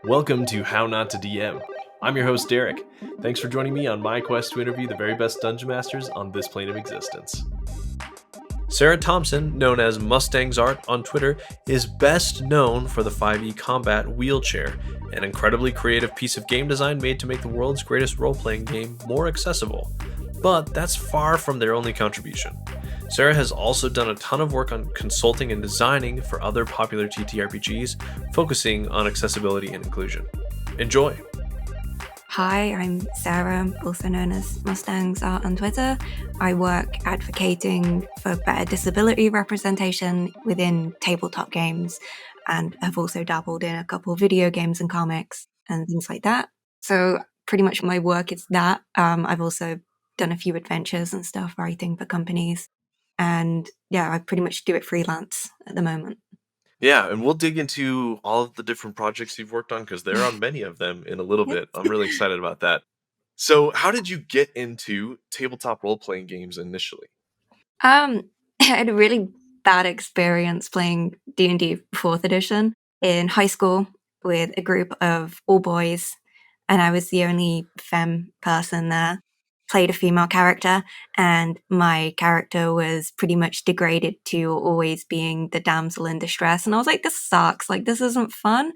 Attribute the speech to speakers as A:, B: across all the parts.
A: Welcome to How Not to DM. I'm your host, Derek. Thanks for joining me on my quest to interview the very best dungeon masters on this plane of existence. Sara Thompson, known as Mustang's Art on Twitter, is best known for the 5e Combat Wheelchair, an incredibly creative piece of game design made to make the world's greatest role-playing game more accessible. But that's far from their only contribution. Sara has also done a ton of work on consulting and designing for other popular TTRPGs, focusing on accessibility and inclusion. Enjoy!
B: Hi, I'm Sara, also known as Mustang's Art on Twitter. I work advocating for better disability representation within tabletop games and have also dabbled in a couple of video games and comics and things like that. So pretty much my work is that. I've also done a few adventures and stuff writing for companies. And yeah, I pretty much do it freelance at the moment.
A: Yeah, and we'll dig into all of the different projects you've worked on because there are many of them in a little bit. I'm really excited about that. So how did you get into tabletop role-playing games initially?
B: I had a really bad experience playing D&D 4th edition in high school with a group of all boys, and I was the only femme person there. Played a female character, and my character was pretty much degraded to always being the damsel in distress. And I was like, this sucks. Like, this isn't fun.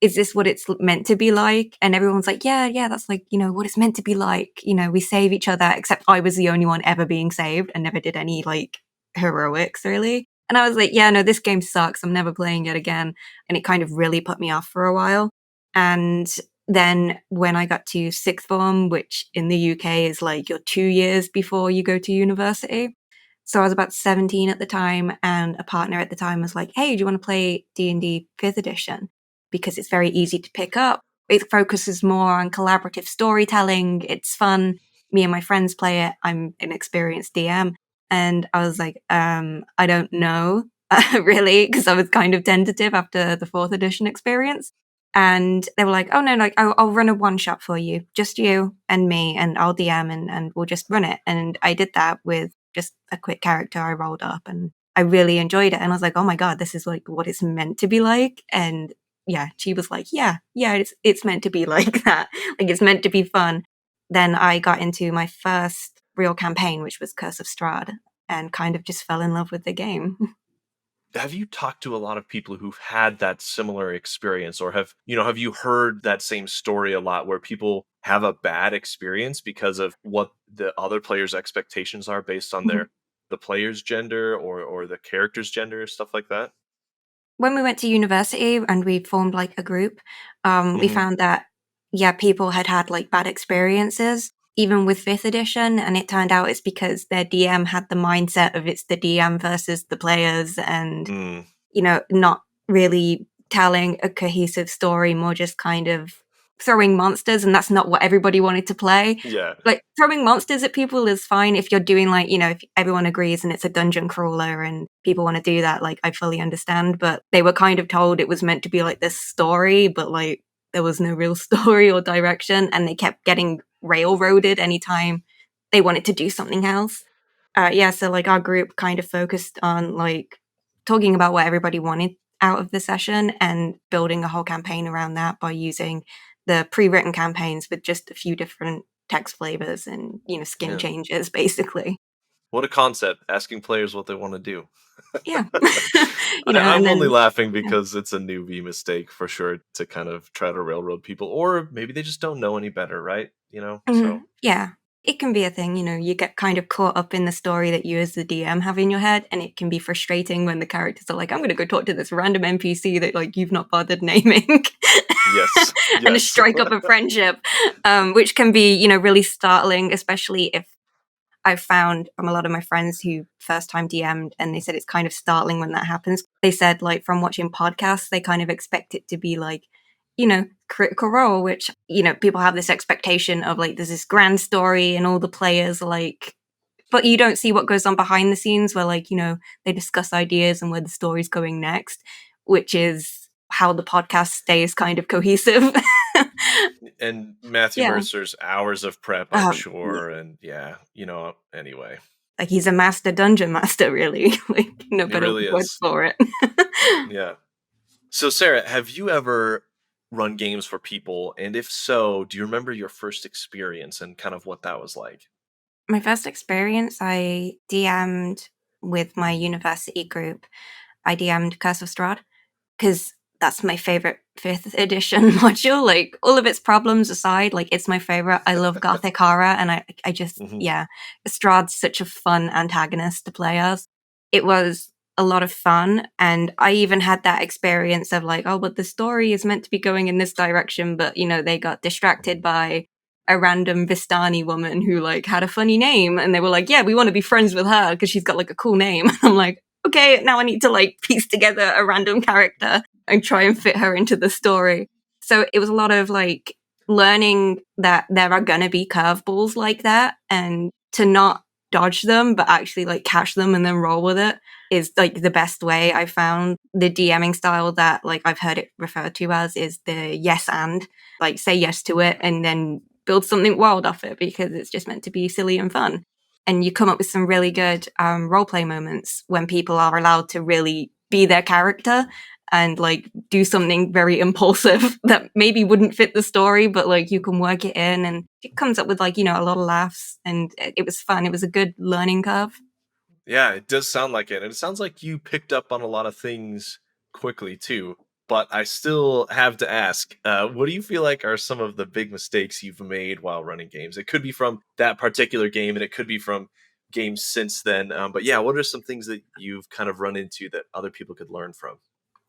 B: Is this what it's meant to be like? And everyone's like, yeah, that's like, what it's meant to be like. We save each other, except I was the only one ever being saved and never did any like heroics really. And I was like, yeah, no, this game sucks. I'm never playing it again. And it kind of really put me off for a while. And then when I got to sixth form, which in the UK is like your 2 years before you go to university. So I was about 17 at the time, and a partner at the time was like, hey, do you want to play D&D 5th edition? Because it's very easy to pick up. It focuses more on collaborative storytelling. It's fun. Me and my friends play it. I'm an experienced DM. And I was like, I don't know, really, because I was kind of tentative after the 4th edition experience. And they were like, oh, no, like, I'll run a one-shot for you, just you and me, and I'll DM and we'll just run it. And I did that with just a quick character I rolled up, and I really enjoyed it. And I was like, oh my God, this is like what it's meant to be like. And yeah, she was like, yeah, it's meant to be like that. Like, it's meant to be fun. Then I got into my first real campaign, which was Curse of Strahd, and kind of just fell in love with the game.
A: Have you talked to a lot of people who've had that similar experience, or have you heard that same story a lot where people have a bad experience because of what the other players' expectations are based on the player's gender or the character's gender, stuff like that?
B: When we went to university and we formed like a group, we found that, people had like bad experiences, even with 5th edition. And it turned out it's because their DM had the mindset of it's the DM versus the players and, not really telling a cohesive story, more just kind of throwing monsters. And that's not what everybody wanted to play.
A: Yeah.
B: Like, throwing monsters at people is fine if you're doing like, if everyone agrees and it's a dungeon crawler and people want to do that, like, I fully understand. But they were kind of told it was meant to be like this story, but like there was no real story or direction, and they kept getting railroaded anytime they wanted to do something else. So like our group kind of focused on like talking about what everybody wanted out of the session and building a whole campaign around that by using the pre-written campaigns with just a few different text flavors and, skin changes, basically.
A: What a concept, asking players what they want to do.
B: Yeah.
A: I'm only laughing because it's a newbie mistake for sure to kind of try to railroad people, or maybe they just don't know any better, right? So.
B: Yeah. It can be a thing, you get kind of caught up in the story that you as the DM have in your head, and it can be frustrating when the characters are like, I'm going to go talk to this random NPC that like you've not bothered naming.
A: Yes.
B: And strike up a friendship, which can be, really startling, especially if I've found from a lot of my friends who first time DM'd, and they said it's kind of startling when that happens. They said like from watching podcasts, they kind of expect it to be like, Critical Role, which, people have this expectation of like, there's this grand story and all the players like, but you don't see what goes on behind the scenes where like, they discuss ideas and where the story's going next, which is how the podcast stays kind of cohesive.
A: And Matthew Mercer's hours of prep, I'm sure. And anyway.
B: Like, he's a master dungeon master, really. Like, no better
A: really
B: words for it.
A: Yeah. So, Sara, have you ever run games for people? And if so, do you remember your first experience and kind of what that was like?
B: My first experience, I DM'd with my university group. I DM'd Curse of Strahd because that's my favorite 5th edition module. Like, all of its problems aside, like, it's my favorite. I love Gothic horror, and I just, yeah, Strahd's such a fun antagonist to play as. It was a lot of fun, and I even had that experience of like, oh, but the story is meant to be going in this direction, but, you know, they got distracted by a random Vistani woman who like had a funny name, and they were like, yeah, we want to be friends with her because she's got like a cool name. And I'm like, okay, now I need to like piece together a random character and try and fit her into the story. So it was a lot of like learning that there are gonna be curveballs like that, and to not dodge them, but actually like catch them and then roll with it is like the best way. I found the DMing style that like I've heard it referred to as is the yes and, like, say yes to it and then build something wild off it because it's just meant to be silly and fun. And you come up with some really good roleplay moments when people are allowed to really be their character and like do something very impulsive that maybe wouldn't fit the story, but like you can work it in, and it comes up with like, you know, a lot of laughs, and it was fun. It was a good learning curve.
A: Yeah, it does sound like it. And it sounds like you picked up on a lot of things quickly too. But I still have to ask, what do you feel like are some of the big mistakes you've made while running games? It could be from that particular game and it could be from games since then. But yeah, what are some things that you've kind of run into that other people could learn from?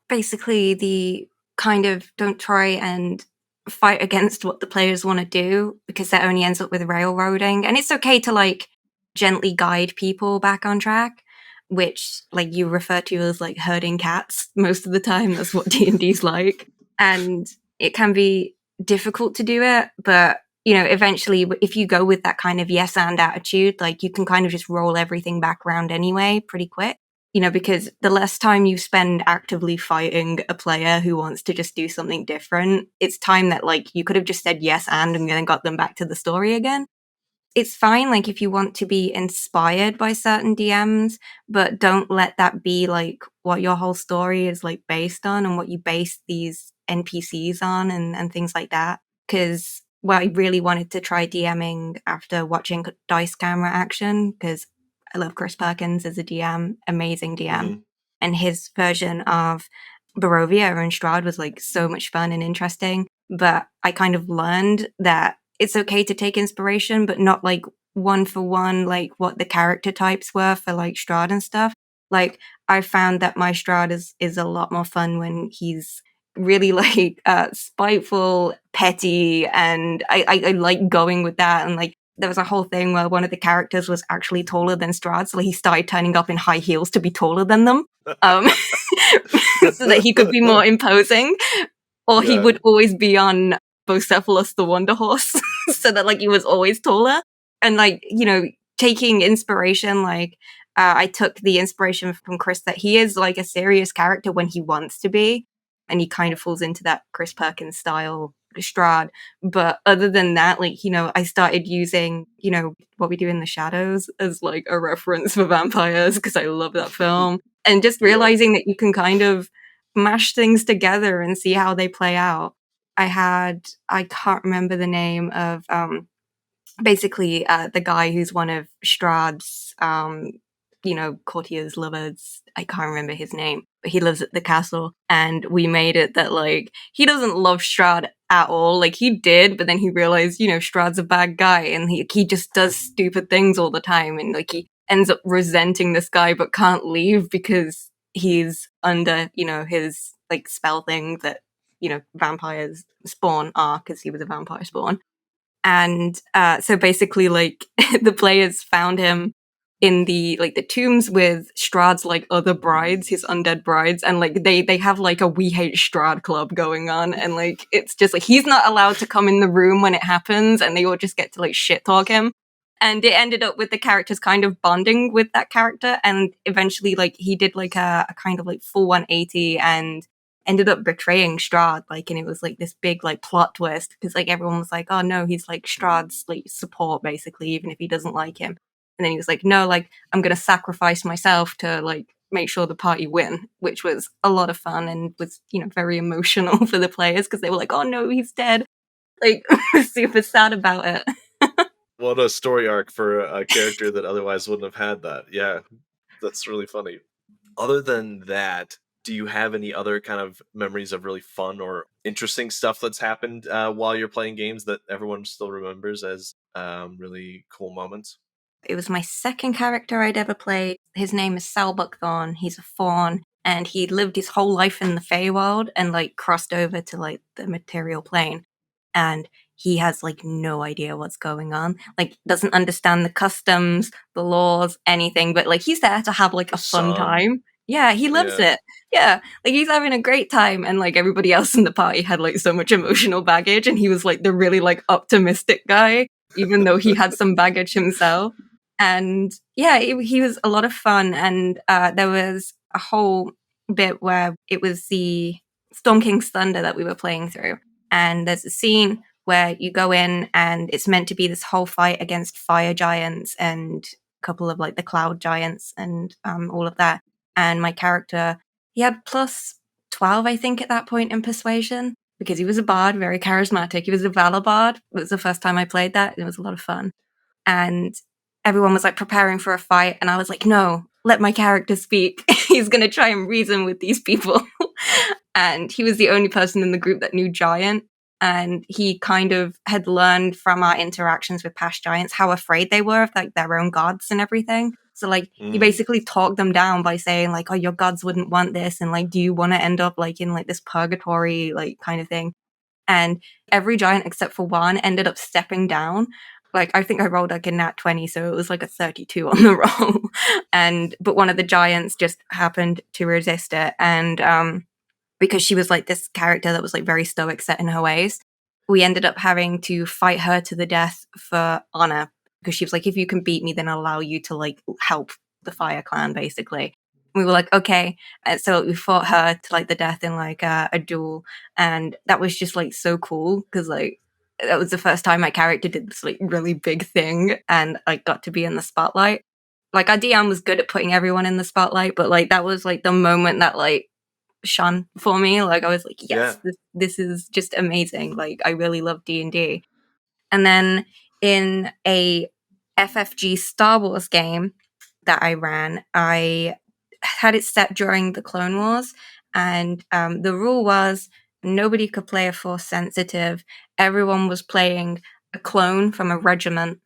B: Basically, the kind of don't try and fight against what the players want to do, because that only ends up with railroading. And it's okay to like gently guide people back on track, which like you refer to as like herding cats most of the time. That's what D&D's like. And it can be difficult to do it, but you know, eventually if you go with that kind of yes and attitude, like you can kind of just roll everything back around anyway pretty quick. You know, because the less time you spend actively fighting a player who wants to just do something different, it's time that like you could have just said yes and then got them back to the story again. It's fine, like, if you want to be inspired by certain DMs, but don't let that be like what your whole story is like based on and what you base these NPCs on and things like that. Because well, I really wanted to try DMing after watching Dice Camera Action, because I love Chris Perkins as a DM, amazing DM. And his version of Barovia and Strahd was like so much fun and interesting. But I kind of learned that it's okay to take inspiration, but not like one for one, like what the character types were for like Strahd and stuff. Like I found that my Strahd is a lot more fun when he's really like spiteful, petty, and I like going with that. And like there was a whole thing where one of the characters was actually taller than Strahd, so he started turning up in high heels to be taller than them, so that he could be more imposing. Or he would always be on Bocephalus the Wonder Horse, so that like he was always taller. And like, you know, taking inspiration, like I took the inspiration from Chris that he is like a serious character when he wants to be, and he kind of falls into that Chris Perkins style Strahd. But other than that, like, you know, I started using, you know, What We Do in the Shadows as like a reference for vampires because I love that film, and just realizing that you can kind of mash things together and see how they play out. I can't remember the name of basically the guy who's one of Strahd's you know, courtiers, lovers. I can't remember his name, but he lives at the castle, and we made it that like he doesn't love Strahd at all. Like he did, but then he realized, you know, Strahd's a bad guy, and he just does stupid things all the time, and like he ends up resenting this guy but can't leave because he's under, you know, his like spell thing that, you know, vampires spawn are, because he was a vampire spawn. And so basically, like the players found him in the like the tombs with Strahd's like other brides, his undead brides, and like they have like a We Hate Strahd club going on, and like it's just like he's not allowed to come in the room when it happens, and they all just get to like shit talk him. And it ended up with the characters kind of bonding with that character, and eventually like he did like a kind of like full 180 and ended up betraying Strahd, like, and it was like this big like plot twist because like everyone was like, oh no, he's like Strahd's like support basically, even if he doesn't like him. And then he was like, no, like I'm gonna sacrifice myself to like make sure the party win, which was a lot of fun and was, very emotional for the players because they were like, oh no, he's dead. Like, super sad about it.
A: What a story arc for a character that otherwise wouldn't have had that. Yeah, that's really funny. Other than that, do you have any other kind of memories of really fun or interesting stuff that's happened while you're playing games that everyone still remembers as really cool moments?
B: It was my second character I'd ever played. His name is Salbuckthorn. He's a faun, and he lived his whole life in the Feywild and like crossed over to like the material plane. And he has like no idea what's going on. Like doesn't understand the customs, the laws, anything. But like he's there to have like a fun time. Yeah, he loves it. Yeah, like he's having a great time, and like everybody else in the party had like so much emotional baggage, and he was like the really like optimistic guy, even though he had some baggage himself. And yeah, he was a lot of fun. And there was a whole bit where it was the Storm King's Thunder that we were playing through. And there's a scene where you go in and it's meant to be this whole fight against fire giants and a couple of like the cloud giants and all of that. And my character, he had plus 12, I think, at that point in persuasion because he was a bard, very charismatic. He was a valor bard. It was the first time I played that. It was a lot of fun. And everyone was like preparing for a fight. And I was like, no, let my character speak. He's going to try and reason with these people. And he was the only person in the group that knew giant. And he kind of had learned from our interactions with past giants how afraid they were of like their own gods and everything. So like he basically talked them down by saying like, oh, your gods wouldn't want this. And like, do you want to end up like in like this purgatory, like kind of thing? And every giant except for one ended up stepping down. Like, I think I rolled like a nat 20, so it was like a 32 on the roll. But one of the giants just happened to resist it. And because she was like this character that was like very stoic, set in her ways, we ended up having to fight her to the death for honor. Because she was like, if you can beat me, then I'll allow you to like help the Fire Clan, basically. We were like, okay. And so we fought her to like the death in like a duel. And that was just like so cool because like that was the first time my character did this like really big thing and I got to be in the spotlight. Like our DM was good at putting everyone in the spotlight, but like that was like the moment that like shone for me. Like I was like, yes, this is just amazing. Like I really love D&D. And then in a FFG Star Wars game that I ran, I had it set during the Clone Wars, and the rule was nobody could play a Force sensitive. Everyone was playing a clone from a regiment.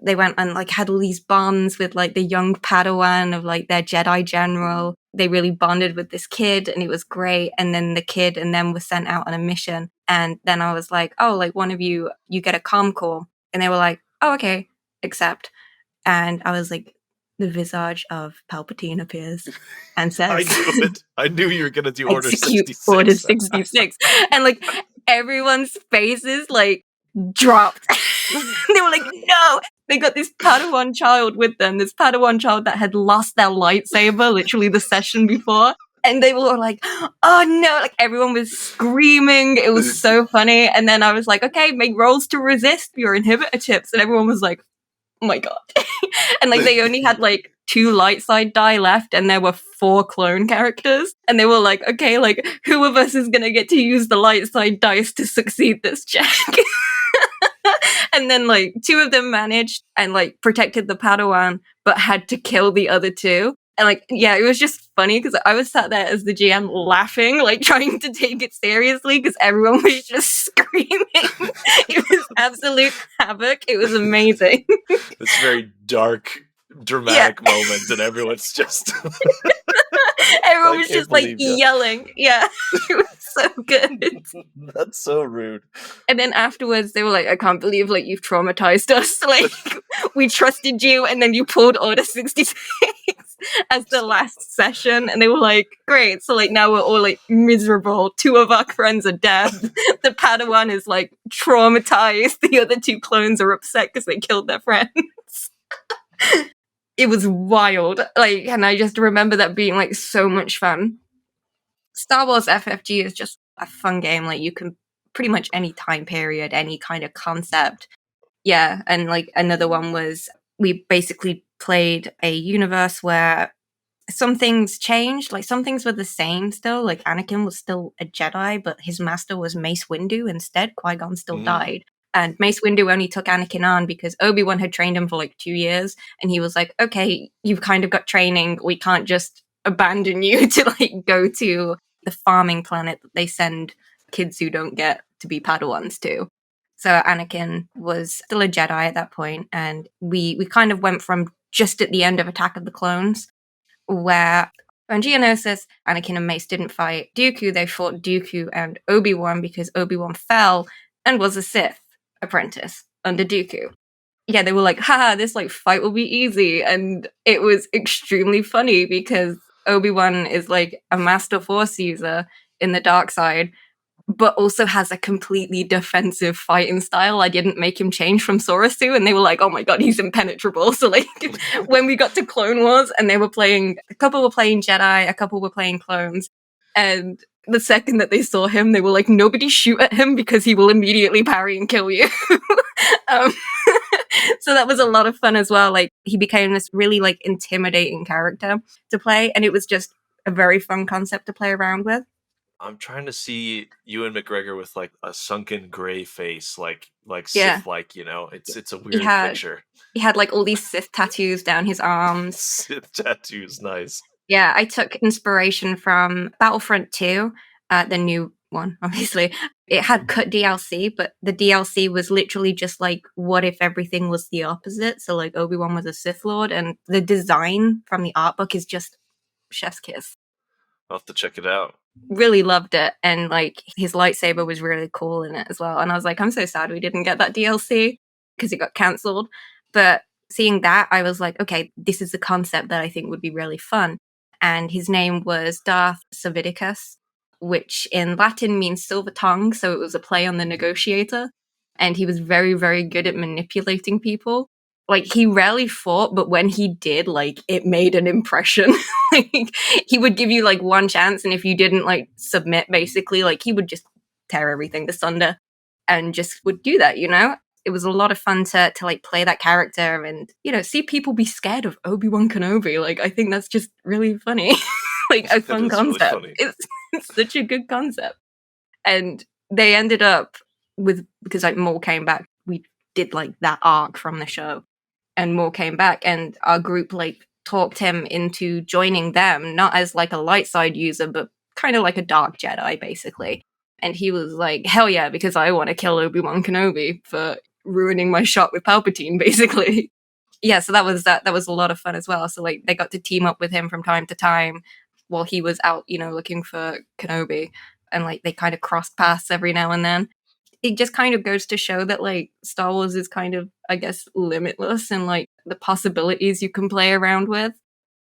B: They went and like had all these bonds with like the young Padawan of like their Jedi general. They really bonded with this kid and it was great. And then the kid and them were sent out on a mission. And then I was like, oh, like one of you get a comm call. And they were like, oh, okay, accept. And I was like, the visage of Palpatine appears and says,
A: I knew it. I knew you were going to do Order 66.
B: Order 66. And like everyone's faces like dropped. They were like, no. They got this Padawan child with them, this Padawan child that had lost their lightsaber literally the session before. And they were like, oh no, like everyone was screaming. It was so funny. And then I was like, okay, make rolls to resist your inhibitor tips. And everyone was like, oh my god. And like they only had like 2 light side die left and there were 4 clone characters. And they were like, okay, like who of us is gonna get to use the light side dice to succeed this check? And then like 2 of them managed and like protected the Padawan, but had to kill the other 2. And like, yeah, it was just funny because I was sat there as the GM laughing, like trying to take it seriously because everyone was just screaming. It was absolute havoc. It was amazing.
A: It's very dark, dramatic moment, and everyone's just
B: everyone was just like yelling. Yeah, it was so good.
A: That's so rude.
B: And then afterwards, they were like, "I can't believe like you've traumatized us. Like we trusted you, and then you pulled Order 66 as the last session." And they were like, "Great, so like now we're all like miserable. 2 of our friends are dead. The Padawan is like traumatized. The other 2 clones are upset because they killed their friends." It was wild. Like, and I just remember that being like so much fun. Star Wars FFG is just a fun game. Like you can pretty much any time period, any kind of concept. Yeah. And like another one was we basically played a universe where some things changed. Like, some things were the same still. Like, Anakin was still a Jedi, but his master was Mace Windu instead. Qui-Gon still died. And Mace Windu only took Anakin on because Obi-Wan had trained him for like 2 years. And he was like, okay, you've kind of got training. We can't just abandon you to like go to the farming planet that they send kids who don't get to be Padawans to. So Anakin was still a Jedi at that point. And we kind of went from just at the end of Attack of the Clones, where on Geonosis, Anakin and Mace didn't fight Dooku. They fought Dooku and Obi-Wan because Obi-Wan fell and was a Sith apprentice under Dooku. Yeah, they were like, haha, this like fight will be easy. And it was extremely funny because Obi-Wan is like a master Force user in the dark side, but also has a completely defensive fighting style. I didn't make him change from Sorasu, and they were like, oh my god, he's impenetrable. So like, when we got to Clone Wars and they were playing, a couple were playing Jedi, a couple were playing clones, and the second that they saw him, they were like, nobody shoot at him because he will immediately parry and kill you. So that was a lot of fun as well. Like, he became this really like intimidating character to play, and it was just a very fun concept to play around with.
A: I'm trying to see Ewan McGregor with like a sunken gray face, like
B: Yeah.
A: Sith-like, you know. It's a weird picture.
B: He had like all these Sith tattoos down his arms.
A: Sith tattoos, nice.
B: Yeah, I took inspiration from Battlefront 2, the new one, obviously. It had cut DLC, but the DLC was literally just like, what if everything was the opposite? So like, Obi-Wan was a Sith Lord, and the design from the art book is just chef's kiss.
A: I'll have to check it out.
B: Really loved it, and like, his lightsaber was really cool in it as well. And I was like, I'm so sad we didn't get that DLC because it got cancelled. But seeing that, I was like, okay, this is a concept that I think would be really fun. And his name was Darth Savidicus, which in Latin means silver tongue, so it was a play on the negotiator. And he was very, very good at manipulating people. Like, he rarely fought, but when he did, like, it made an impression. Like, he would give you like one chance, and if you didn't like submit, basically, like, he would just tear everything asunder and just would do that, you know? It was a lot of fun to like play that character and, you know, see people be scared of Obi-Wan Kenobi. Like, I think that's just really funny. Like, a fun concept. Really, it's such a good concept. And they ended up with, because like Maul came back, we did like that arc from the show, and Maul came back, and our group like talked him into joining them, not as like a light side user, but kind of like a dark Jedi, basically. And he was like, hell yeah, because I want to kill Obi-Wan Kenobi for ruining my shot with Palpatine, basically. Yeah, so that was a lot of fun as well. So like, they got to team up with him from time to time while he was out, you know, looking for Kenobi, and like, they kind of crossed paths every now and then. It just kind of goes to show that like, Star Wars is kind of, I guess, limitless in like the possibilities you can play around with.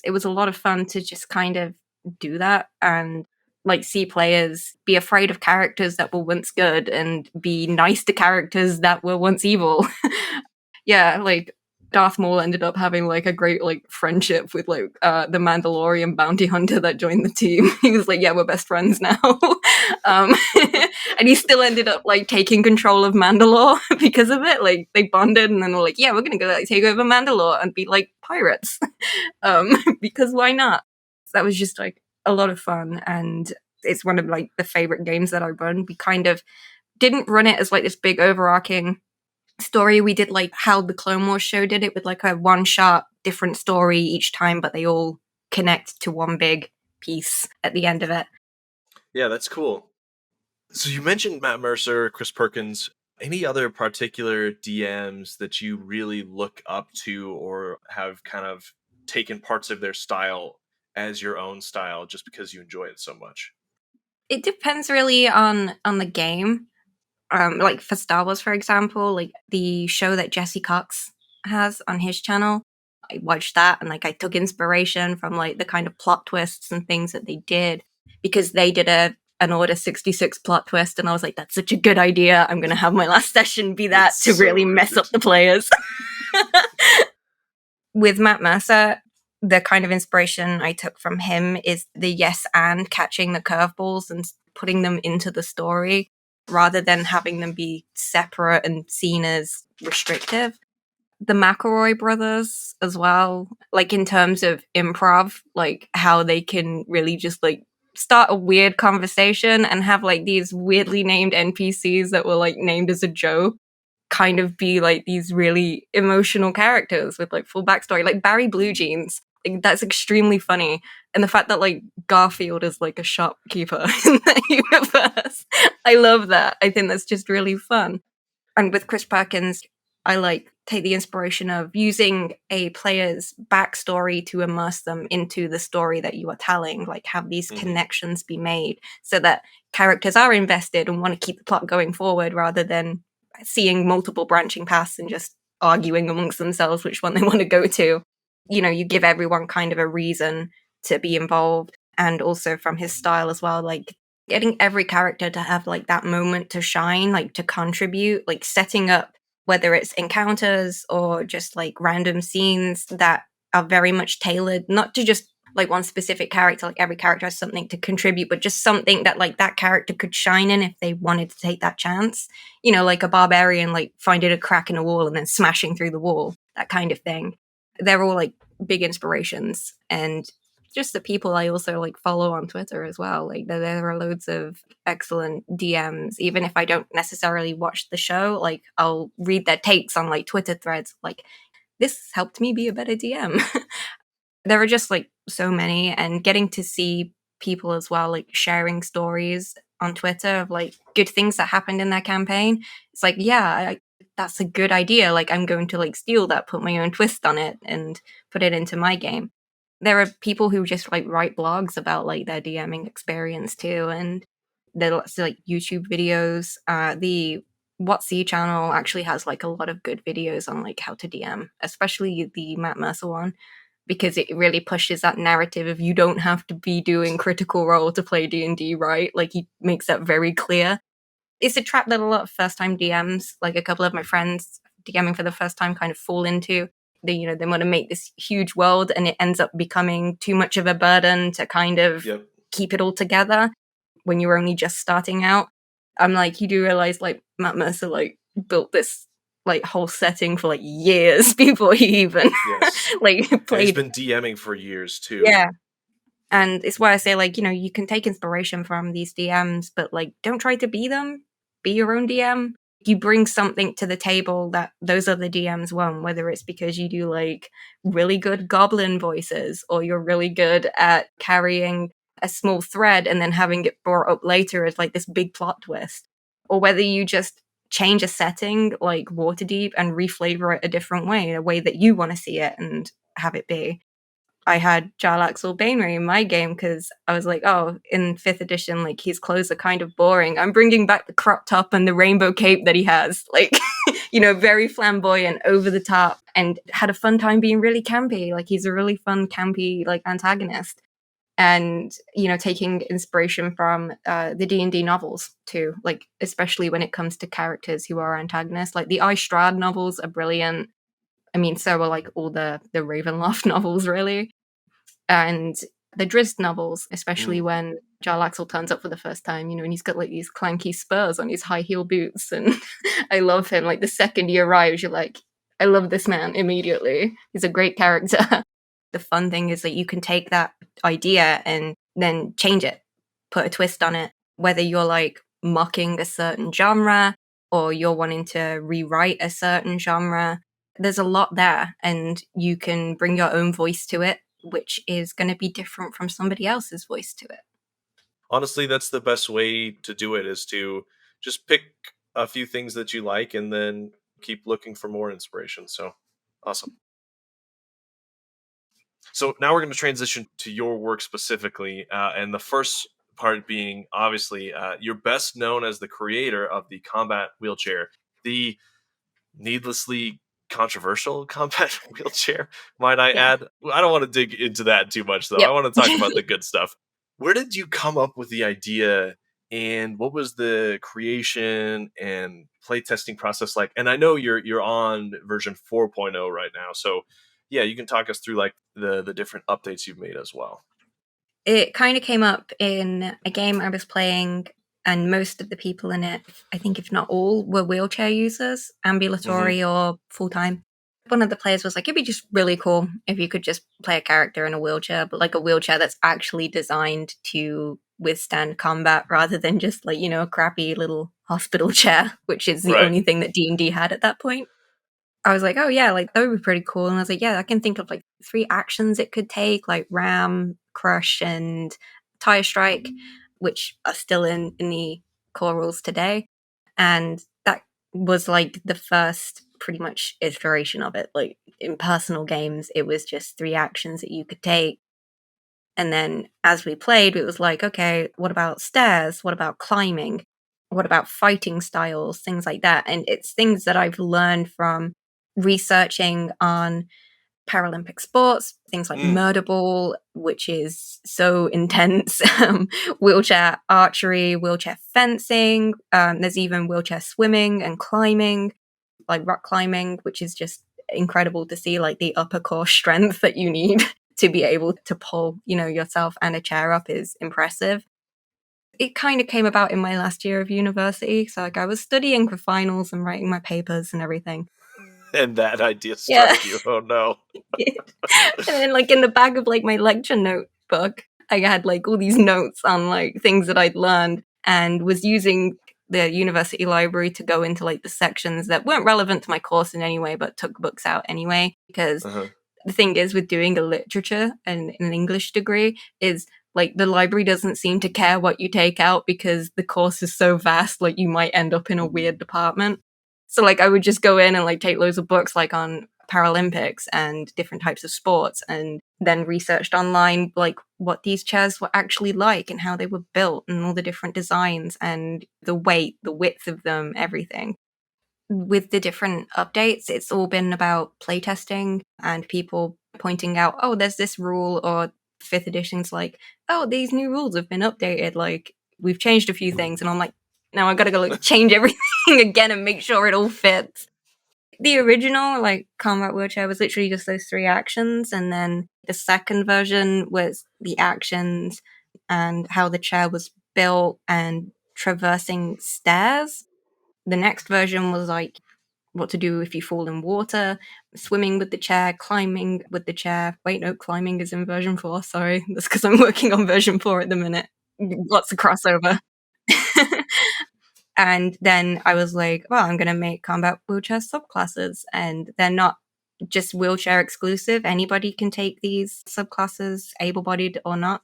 B: It was a lot of fun to just kind of do that and like see players be afraid of characters that were once good and be nice to characters that were once evil. Yeah, like, Darth Maul ended up having like a great like friendship with like the Mandalorian bounty hunter that joined the team. He was like, yeah, we're best friends now. And he still ended up like taking control of Mandalore because of it. Like, they bonded, and then we're like, yeah, we're gonna go like take over Mandalore and be like pirates. Because why not? So that was just like a lot of fun, and it's one of like the favorite games that I run. We kind of didn't run it as like this big overarching story. We did like how the Clone Wars show did it, with like a one-shot different story each time, but they all connect to one big piece at the end of it.
A: Yeah, that's cool. So you mentioned Matt Mercer, Chris Perkins. Any other particular DMs that you really look up to or have kind of taken parts of their style as your own style just because you enjoy it so much?
B: It depends really on the game. Like for Star Wars, for example, like the show that Jesse Cox has on his channel, I watched that, and like, I took inspiration from like the kind of plot twists and things that they did, because they did an Order 66 plot twist, and I was like, that's such a good idea. I'm going to have my last session be that to really mess up the players. With Matt Mercer, the kind of inspiration I took from him is the yes and catching the curveballs and putting them into the story, rather than having them be separate and seen as restrictive. the McElroy brothers as well, like in terms of improv, like how they can really just like start a weird conversation and have like these weirdly named NPCs that were like named as a joke kind of be like these really emotional characters with like full backstory, like Barry Blue Jeans. Like, that's extremely funny. And the fact that like Garfield is like a shopkeeper in the universe, I love that. I think that's just really fun. And with Chris Perkins, I like take the inspiration of using a player's backstory to immerse them into the story that you are telling, like have these connections be made so that characters are invested and want to keep the plot going forward rather than seeing multiple branching paths and just arguing amongst themselves which one they want to go to. You know, you give everyone kind of a reason to be involved. And also from his style as well, like getting every character to have like that moment to shine, like to contribute, like setting up whether it's encounters or just like random scenes that are very much tailored, not to just like one specific character, like every character has something to contribute, but just something that like that character could shine in if they wanted to take that chance. You know, like a barbarian, like finding a crack in a wall and then smashing through the wall, that kind of thing. They're all like big inspirations. And just the people I also like follow on Twitter as well. Like there are loads of excellent DMs. Even if I don't necessarily watch the show, like I'll read their takes on like Twitter threads. Like, this helped me be a better DM. There are just like so many, and getting to see people as well, like sharing stories on Twitter of like good things that happened in their campaign. It's like, yeah, that's a good idea. Like, I'm going to like steal that, put my own twist on it, and put it into my game. There are people who just like write blogs about like their DMing experience too, and there are lots of like YouTube videos. The WotC channel actually has like a lot of good videos on like how to DM, especially the Matt Mercer one, because it really pushes that narrative of you don't have to be doing Critical Role to play D&D, right? Like, he makes that very clear. It's a trap that a lot of first-time DMs, like a couple of my friends DMing for the first time, kind of fall into. They want to make this huge world, and it ends up becoming too much of a burden to kind of keep it all together when you're only just starting out. I'm like, you do realize, like, Matt Mercer, like, built this like whole setting for like years before he even like played.
A: He's been DMing for years too.
B: Yeah. And it's why I say, like, you can take inspiration from these DMs, but like don't try to be them. Be your own DM. You bring something to the table that those other DMs won't, whether it's because you do like really good goblin voices, or you're really good at carrying a small thread and then having it brought up later as like this big plot twist, or whether you just change a setting like Waterdeep and reflavor it a different way, in a way that you want to see it and have it be. I had Jarlax Banery in my game because I was like, oh, in 5th edition, like, his clothes are kind of boring. I'm bringing back the crop top and the rainbow cape that he has. Like, very flamboyant, over the top, and had a fun time being really campy. Like, he's a really fun, campy, like, antagonist. And, taking inspiration from the D&D novels, too. Like, especially when it comes to characters who are antagonists. Like, the I Strahd novels are brilliant. I mean, so are, like, all the Ravenloft novels, really. And the Drizzt novels, especially when Jarlaxle turns up for the first time, and he's got, like, these clanky spurs on his high heel boots. And I love him. Like, the second he arrives, you're like, I love this man immediately. He's a great character. The fun thing is that you can take that idea and then change it, put a twist on it, whether you're like mocking a certain genre or you're wanting to rewrite a certain genre. There's a lot there, and you can bring your own voice to it, which is going to be different from somebody else's voice to it.
A: Honestly, that's the best way to do it, is to just pick a few things that you like and then keep looking for more inspiration. So awesome. So now we're going to transition to your work specifically, and the first part being, obviously, you're best known as the creator of the combat wheelchair, the needlessly controversial combat wheelchair, might I add. I don't want to dig into that too much, though. I want to talk about the good stuff. Where did you come up with the idea, and what was the creation and playtesting process like? And I know you're on version 4.0 right now, so yeah, you can talk us through like the different updates you've made as well.
B: It kind of came up in a game I was playing, and most of the people in it, I think if not all, were wheelchair users, ambulatory or full-time. one of the players was like, it'd be just really cool if you could just play a character in a wheelchair, but like a wheelchair that's actually designed to withstand combat rather than just like, a crappy little hospital chair, which is the only thing that D&D had at that point. I was like, oh yeah, like that would be pretty cool. And I was like, yeah, I can think of like 3 actions it could take, like ram, crush, and tire strike, which are still in the core rules today. And that was like the first pretty much iteration of it. Like in personal games, it was just 3 actions that you could take. And then as we played, it was like, okay, what about stairs? What about climbing? What about fighting styles? Things like that. And it's things that I've learned from researching on Paralympic sports, things like murder ball, which is so intense, wheelchair archery, wheelchair fencing. There's even wheelchair swimming and climbing, like rock climbing, which is just incredible to see, like the upper core strength that you need to be able to pull, yourself and a chair up is impressive. It kind of came about in my last year of university. So like I was studying for finals and writing my papers and everything.
A: And that idea struck you. Oh no.
B: And then like in the back of like my lecture notebook, I had like all these notes on like things that I'd learned and was using the university library to go into like the sections that weren't relevant to my course in any way, but took books out anyway. Because the thing is with doing a literature and an English degree is like the library doesn't seem to care what you take out because the course is so vast, like you might end up in a weird department. So like I would just go in and like take loads of books like on Paralympics and different types of sports, and then researched online like what these chairs were actually like and how they were built and all the different designs and the weight, the width of them, everything. With the different updates, it's all been about playtesting and people pointing out, oh, there's this rule, or 5th edition's like, oh, these new rules have been updated, like we've changed a few things, and I'm like, now I gotta go like change everything again and make sure it all fits. The original like combat wheelchair was literally just those 3 actions, and then the second version was the actions and how the chair was built and traversing stairs. The next version was like what to do if you fall in water, swimming with the chair, climbing with the chair. Wait, no, climbing is in version 4. Sorry, that's because I'm working on version 4 at the minute. Lots of crossover. And then I was like, well, I'm going to make combat wheelchair subclasses. And they're not just wheelchair exclusive. Anybody can take these subclasses, able-bodied or not.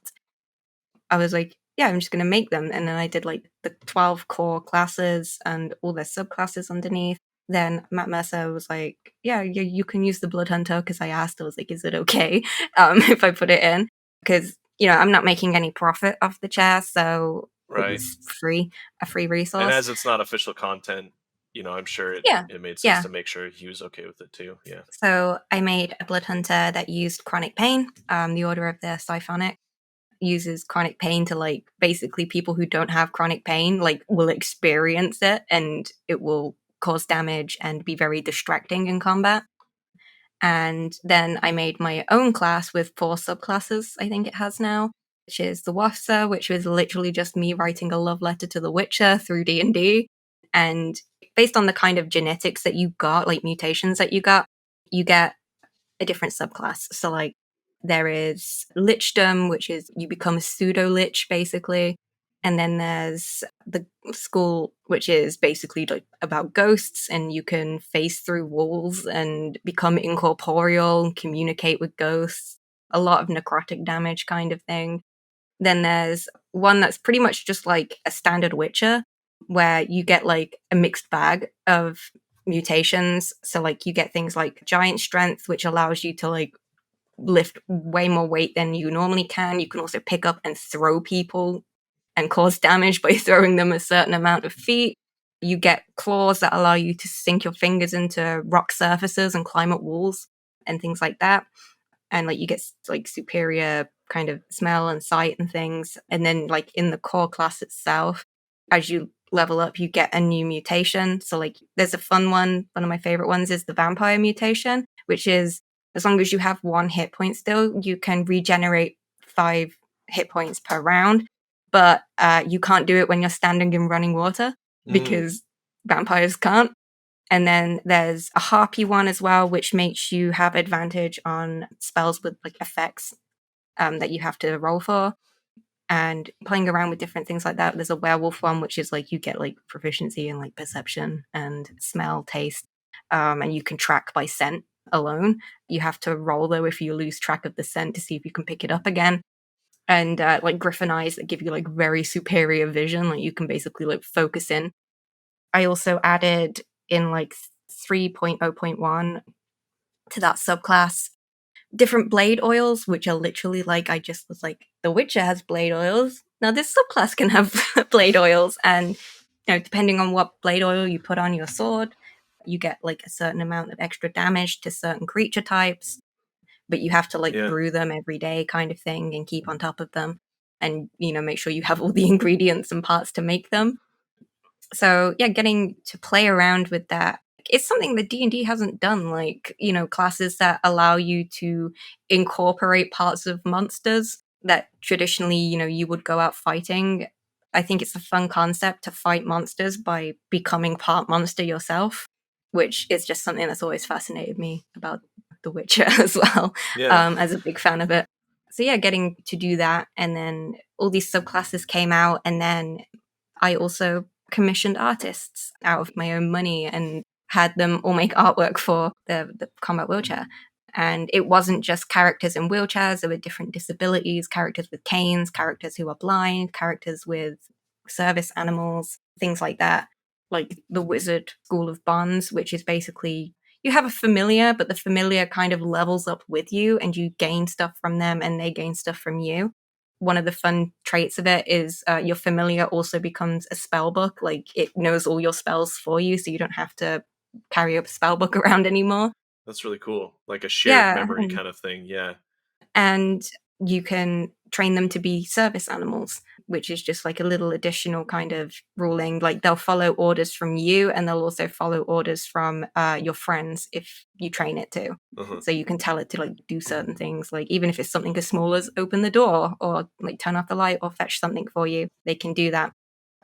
B: I was like, yeah, I'm just going to make them. And then I did like the 12 core classes and all their subclasses underneath. Then Matt Mercer was like, yeah, you can use the Blood Hunter, because I asked, I was like, is it okay if I put it in? Because, I'm not making any profit off the chair, so it was a free resource.
A: And as it's not official content, I'm sure it made sense to make sure he was okay with it too. Yeah.
B: So I made a Blood Hunter that used chronic pain. The Order of the Siphonic uses chronic pain to like basically people who don't have chronic pain like will experience it, and it will cause damage and be very distracting in combat. And then I made my own class with 4 subclasses, I think it has now, which is the Wafsa, which was literally just me writing a love letter to the Witcher through D&D. And based on the kind of genetics that you got, like mutations that you get a different subclass. So like there is Lichdom, which is you become a pseudo-lich basically. And then there's the school, which is basically like about ghosts, and you can face through walls and become incorporeal and communicate with ghosts. A lot of necrotic damage kind of thing. Then there's one that's pretty much just like a standard Witcher, where you get like a mixed bag of mutations. So like you get things like giant strength, which allows you to like lift way more weight than you normally can. You can also pick up and throw people and cause damage by throwing them a certain amount of feet. You get claws that allow you to sink your fingers into rock surfaces and climb up walls and things like that. And like you get like superior kind of smell and sight and things. And then like in the core class itself, as you level up, you get a new mutation. So like there's a fun one. One of my favorite ones is the vampire mutation, which is as long as you have 1 hit point still, you can regenerate 5 hit points per round. But you can't do it when you're standing in running water because vampires can't. And then there's a harpy one as well, which makes you have advantage on spells with like effects that you have to roll for. And playing around with different things like that. There's a werewolf one, which is like you get like proficiency in like perception and smell, taste, and you can track by scent alone. You have to roll though if you lose track of the scent to see if you can pick it up again. And like griffin eyes that give you like very superior vision, like you can basically like focus in. I also added in like 3.0.1 to that subclass different blade oils, which are literally like, I just was like, The Witcher has blade oils. Now this subclass can have blade oils, and depending on what blade oil you put on your sword, you get like a certain amount of extra damage to certain creature types, but you have to like brew them every day kind of thing and keep on top of them and make sure you have all the ingredients and parts to make them. So yeah, getting to play around with that, it's something that D&D hasn't done, like, classes that allow you to incorporate parts of monsters that traditionally, you would go out fighting. I think it's a fun concept to fight monsters by becoming part monster yourself, which is just something that's always fascinated me about The Witcher as well, as a big fan of it. So yeah, getting to do that, and then all these subclasses came out, and then I also commissioned artists out of my own money and had them all make artwork for the combat wheelchair. And it wasn't just characters in wheelchairs, there were different disabilities, characters with canes, characters who are blind, characters with service animals, things like that. Like the Wizard School of Bonds, which is basically you have a familiar, but the familiar kind of levels up with you and you gain stuff from them and they gain stuff from you. One of the fun traits of it is your familiar also becomes a spell book. Like it knows all your spells for you, so you don't have to carry a spell book around anymore.
A: That's really cool. Like a shared memory kind of thing. Yeah.
B: And you can train them to be service animals, which is just like a little additional kind of ruling. Like they'll follow orders from you and they'll also follow orders from your friends if you train it to. So you can tell it to like do certain things, like even if it's something as small as open the door or like turn off the light or fetch something for you, they can do that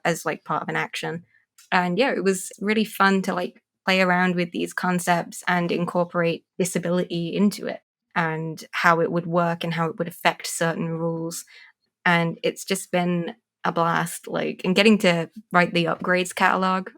B: as like part of an action. And yeah, it was really fun to like play around with these concepts and incorporate disability into it and how it would work and how it would affect certain rules. And it's just been a blast, like, and getting to write the upgrades catalog,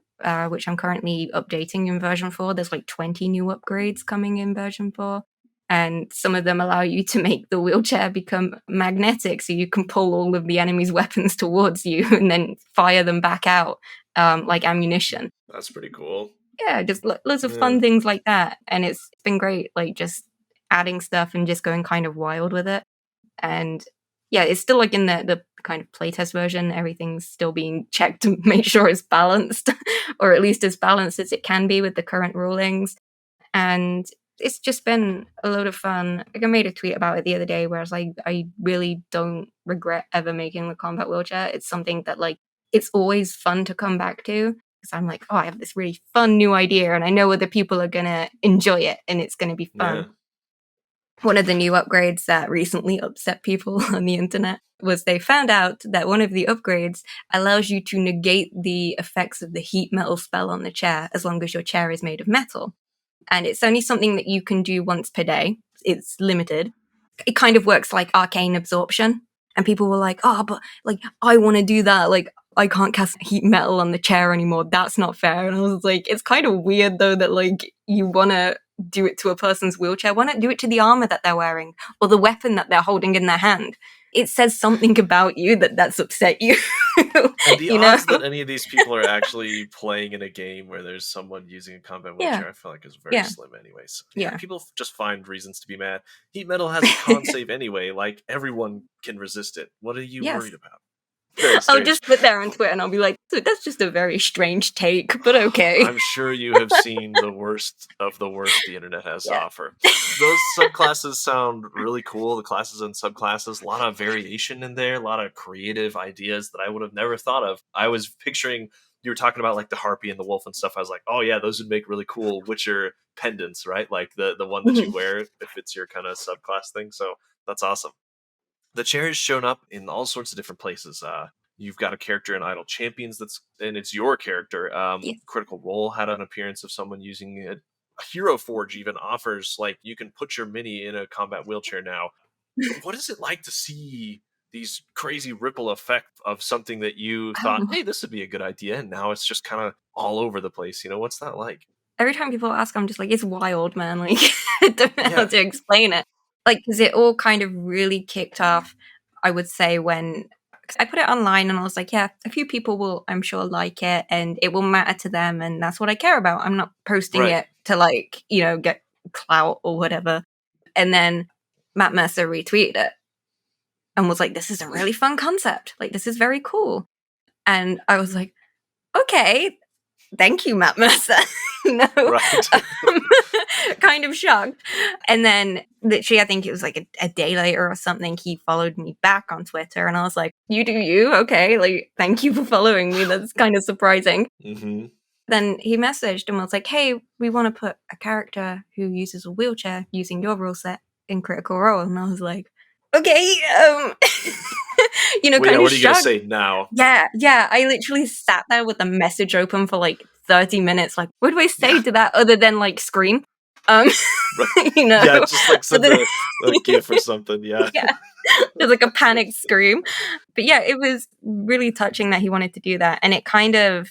B: which I'm currently updating in version 4. There's like 20 new upgrades coming in version 4. And some of them allow you to make the wheelchair become magnetic, so you can pull all of the enemy's weapons towards you and then fire them back out like ammunition.
A: That's pretty cool.
B: Yeah, just loads of fun things like that. And it's been great, like just adding stuff and just going kind of wild with it. And yeah, it's still like in the kind of playtest version, everything's still being checked to make sure it's balanced, or at least as balanced as it can be with the current rulings. And it's just been a load of fun. Like I made a tweet about it the other day where I was like, I really don't regret ever making the combat wheelchair. It's something that like, it's always fun to come back to. Because I'm like, oh, I have this really fun new idea and I know other people are going to enjoy it and it's going to be fun. Yeah. One of the new upgrades that recently upset people on the internet was they found out that one of the upgrades allows you to negate the effects of the heat metal spell on the chair as long as your chair is made of metal. And it's only something that you can do once per day. It's limited. It kind of works like arcane absorption. And people were like, oh, but like, I want to do that. Like, I can't cast heat metal on the chair anymore. That's not fair. And I was like, it's kind of weird though that like you want to do it to a person's wheelchair. Why not do it to the armor that they're wearing or the weapon that they're holding in their hand? It says something about you that's upset you.
A: And the odds that any of these people are actually playing in a game where there's someone using a combat wheelchair, I feel like is very slim anyways. Yeah, people just find reasons to be mad. Heat metal has a con save anyway. Like, everyone can resist it. What are you worried about?
B: I'll just put there on Twitter and I'll be like, so that's just a very strange take, but okay.
A: I'm sure you have seen the worst of the worst the internet has to offer. Those subclasses sound really cool. The classes and subclasses, a lot of variation in there, a lot of creative ideas that I would have never thought of. I was picturing, you were talking about like the harpy and the wolf and stuff. I was like, oh yeah, those would make really cool Witcher pendants, right? Like the one that you wear if it's your kind of subclass thing. So that's awesome. The chair has shown up in all sorts of different places. You've got a character in Idle Champions and it's your character.
B: Yes.
A: Critical Role had an appearance of someone using it. Hero Forge even offers, like, you can put your mini in a combat wheelchair now. What is it like to see these crazy ripple effect of something that you thought, hey, this would be a good idea, and now it's just kind of all over the place? What's that like?
B: Every time people ask, I'm just like, it's wild, man. Like, I don't know how to explain it. Like, because it all kind of really kicked off, I would say, when I put it online and I was like, yeah, a few people will, I'm sure, like it and it will matter to them. And that's what I care about. I'm not posting it to, like, get clout or whatever. And then Matt Mercer retweeted it and was like, this is a really fun concept. Like, this is very cool. And I was like, okay, thank you, Matt Mercer. Kind of shocked. And then literally, I think it was like a day later or something, he followed me back on Twitter and I was like, you do you? Okay, like, thank you for following me. That's kind of surprising.
A: Mm-hmm.
B: Then he messaged and was like, hey, we want to put a character who uses a wheelchair using your rule set in Critical Role. And I was like, okay,
A: what
B: kind of
A: are you
B: shocked.
A: going to say now?
B: Yeah. I literally sat there with the message open for like 30 minutes. Like, what do I say to that other than like scream?
A: Yeah, just like send a GIF or something. Yeah.
B: There's like a panicked scream. But yeah, it was really touching that he wanted to do that. And it kind of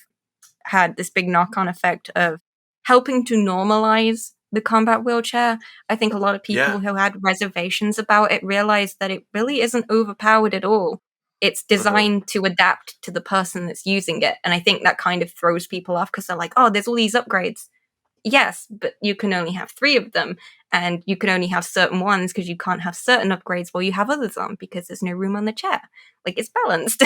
B: had this big knock-on effect of helping to normalize the combat wheelchair. I think a lot of people who had reservations about it realized that it really isn't overpowered at all. It's designed to adapt to the person that's using it. And I think that kind of throws people off because they're like, oh, there's all these upgrades. Yes, but you can only have 3 of them. And you can only have certain ones because you can't have certain upgrades while you have others on because there's no room on the chair. Like, it's balanced.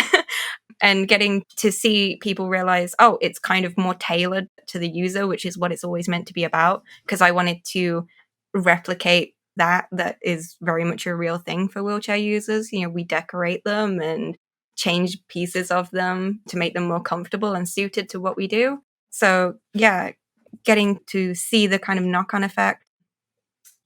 B: And getting to see people realize, oh, it's kind of more tailored to the user, which is what it's always meant to be about. Because I wanted to replicate that is very much a real thing for wheelchair users. We decorate them and change pieces of them to make them more comfortable and suited to what we do. So yeah, getting to see the kind of knock-on effect.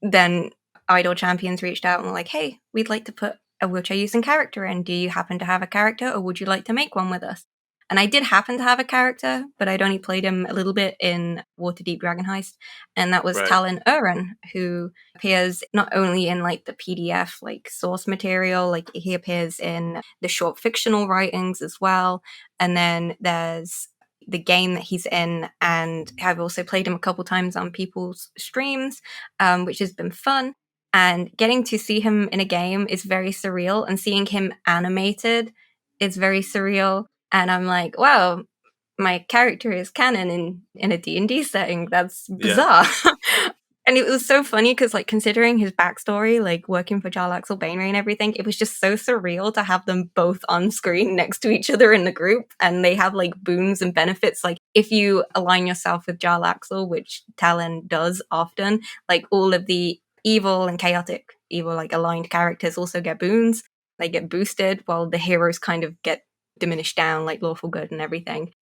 B: Then Idle Champions reached out and were like, hey, we'd like to put a wheelchair using character in. Do you happen to have a character or would you like to make one with us? And I did happen to have a character, but I'd only played him a little bit in Waterdeep Dragon Heist. And that was Talon Uren, who appears not only in like the PDF, like source material, like he appears in the short fictional writings as well. And then there's the game that he's in, and I've also played him a couple times on people's streams, which has been fun. And getting to see him in a game is very surreal, and seeing him animated is very surreal. And I'm like, wow, my character is canon in a D&D setting. That's bizarre. And it was so funny because, like, considering his backstory, like working for Jarlaxle Baneray and everything, it was just so surreal to have them both on screen next to each other in the group. And they have like boons and benefits. Like, if you align yourself with Jarlaxle, which Talon does often, like all of the evil and chaotic evil, like aligned characters also get boons. They get boosted while the heroes kind of get diminished down, like lawful good and everything.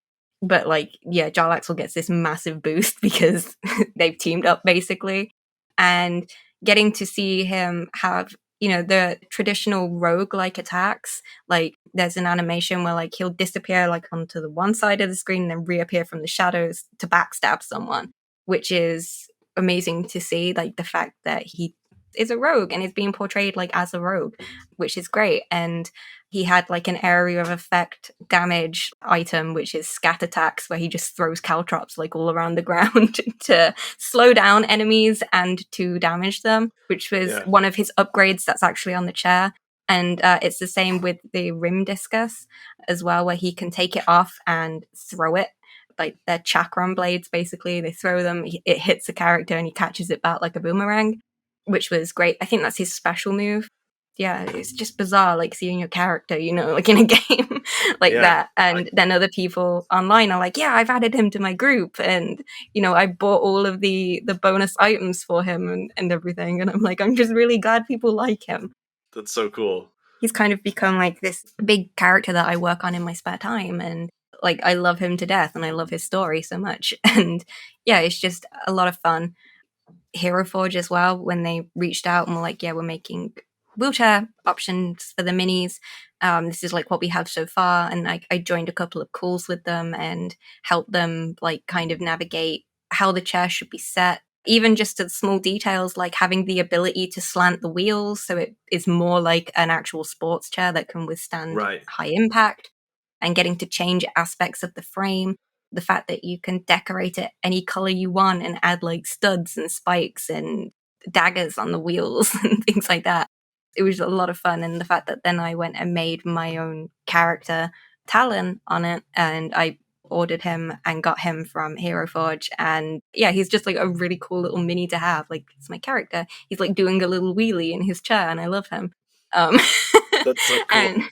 B: But like, yeah, Jarlaxle gets this massive boost because they've teamed up basically. And getting to see him have, the traditional rogue-like attacks, like there's an animation where like he'll disappear like onto the one side of the screen and then reappear from the shadows to backstab someone, which is amazing to see. Like the fact that he is a rogue and is being portrayed like as a rogue, which is great. And he had like an area of effect damage item, which is scat attacks, where he just throws caltrops like all around the ground to slow down enemies and to damage them, which was one of his upgrades that's actually on the chair. And it's the same with the rim discus as well, where he can take it off and throw it. Like they're chakram blades, basically. They throw them, it hits a character and he catches it back like a boomerang, which was great. I think that's his special move. Yeah, it's just bizarre, like seeing your character, like in a game like that. And then other people online are like, yeah, I've added him to my group, and I bought all of the bonus items for him and everything. And I'm like, I'm just really glad people like him.
A: That's so cool.
B: He's kind of become like this big character that I work on in my spare time, and like I love him to death, and I love his story so much. And yeah, it's just a lot of fun. Hero Forge as well, when they reached out and were like, yeah, we're making wheelchair options for the minis. This is like what we have so far, and I joined a couple of calls with them and helped them like kind of navigate how the chair should be set. Even just to the small details, like having the ability to slant the wheels so it is more like an actual sports chair that can withstand high impact, and getting to change aspects of the frame. The fact that you can decorate it any color you want and add like studs and spikes and daggers on the wheels and things like that. It was a lot of fun. And the fact that then I went and made my own character, Talon, on it, and I ordered him and got him from Hero Forge. And yeah, he's just like a really cool little mini to have. Like, it's my character. He's like doing a little wheelie in his chair, and I love him.
A: That's so cool.
B: And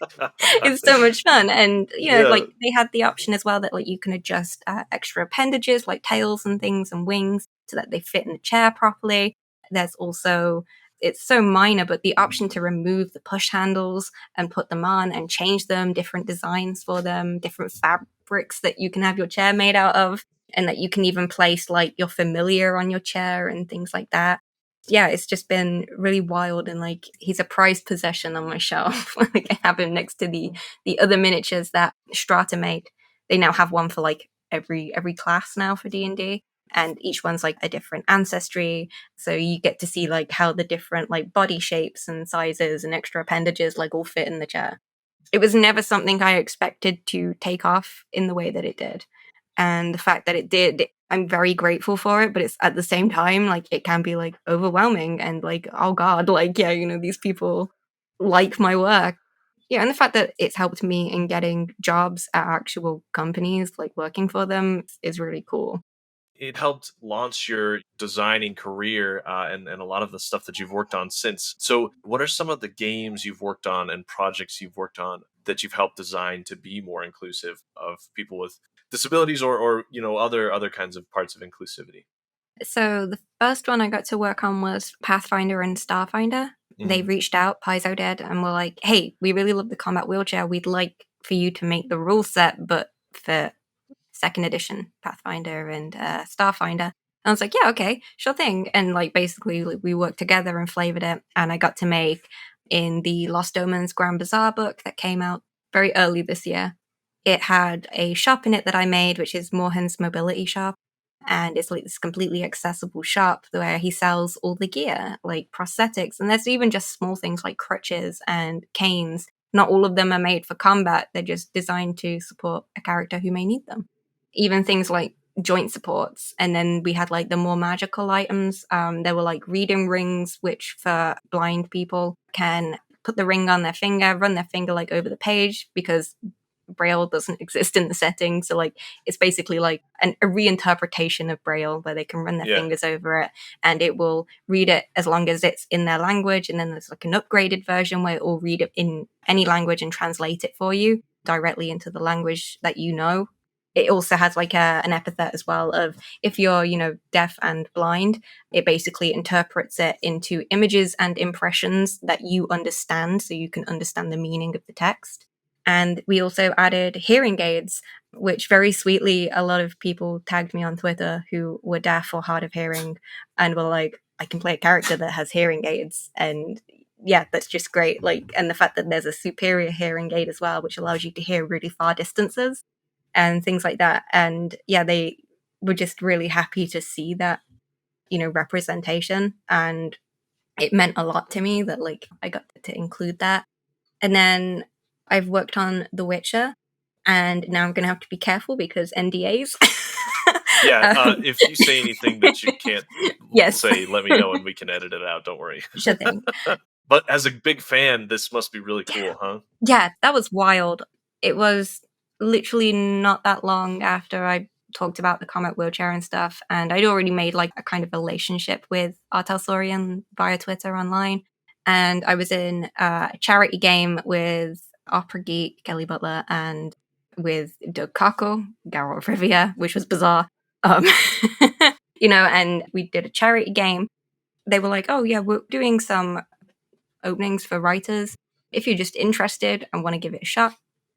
B: it's so much fun. And you know, like they had the option as well that like you can adjust extra appendages like tails and things and wings so that they fit in the chair properly. There's also, it's so minor, but the option to remove the push handles and put them on and change them, different designs for them, different fabrics that you can have your chair made out of, and that you can even place like your familiar on your chair and things like that. Yeah, it's just been really wild, and like he's a prized possession on my shelf. Like I have him next to the other miniatures that Strata made. They now have one for like every class now for D&D, and each one's like a different ancestry, so you get to see like how the different like body shapes and sizes and extra appendages like all fit in the chair. It was never something I expected to take off in the way that it did, and the fact that it did, I'm very grateful for it, but it's at the same time like it can be like overwhelming and like, oh god, like yeah, you know, these people like my work. Yeah, and the fact that it's helped me in getting jobs at actual companies, like working for them, is really cool.
A: It helped launch your designing career and a lot of the stuff that you've worked on since. So what are some of the games you've worked on and projects you've worked on that you've helped design to be more inclusive of people with disabilities or you know, other kinds of parts of inclusivity?
B: So the first one I got to work on was Pathfinder and Starfinder. They reached out, Paizo did, and were like, hey, we really love the combat wheelchair. We'd like for you to make the rule set, but for second edition Pathfinder and Starfinder. And I was like, yeah, okay, sure thing. And like basically we worked together and flavored it, and I got to make in the Lost Omens Grand Bazaar book that came out very early this year. It had a shop in it that I made, which is Mohan's Mobility Shop. And it's like this completely accessible shop where he sells all the gear, like prosthetics. And there's even just small things like crutches and canes. Not all of them are made for combat. They're just designed to support a character who may need them. Even things like joint supports. And then we had like the more magical items. There were like reading rings, which for blind people can put the ring on their finger, run their finger like over the page, because Braille doesn't exist in the setting. So like it's basically like a reinterpretation of Braille where they can run their fingers over it and it will read it as long as it's in their language. And then there's like an upgraded version where it will read it in any language and translate it for you directly into the language that you know. It also has like an epithet as well of if you're, you know, deaf and blind, it basically interprets it into images and impressions that you understand, so you can understand the meaning of the text. And we also added hearing aids, which very sweetly, a lot of people tagged me on Twitter who were deaf or hard of hearing and were like, I can play a character that has hearing aids. And yeah, that's just great. Like, and the fact that there's a superior hearing aid as well, which allows you to hear really far distances and things like that. And yeah, they were just really happy to see that, you know, representation. And it meant a lot to me that like I got to include that. And then I've worked on The Witcher, and now I'm going to have to be careful because NDAs.
A: If you say anything that you can't say, let me know and we can edit it out. Don't worry.
B: Sure thing.
A: But as a big fan, this must be really cool, huh?
B: Yeah, that was wild. It was literally not that long after I talked about the Comet wheelchair and stuff, and I'd already made like a kind of relationship with Artel Sorian via Twitter online. And I was in a charity game with Opera Geek, Kelly Butler, and with Doug Cockle, Garrett Rivia, which was bizarre. You know, and we did a charity game. They were like, oh yeah, we're doing some openings for writers. If you're just interested and want to give it a shot,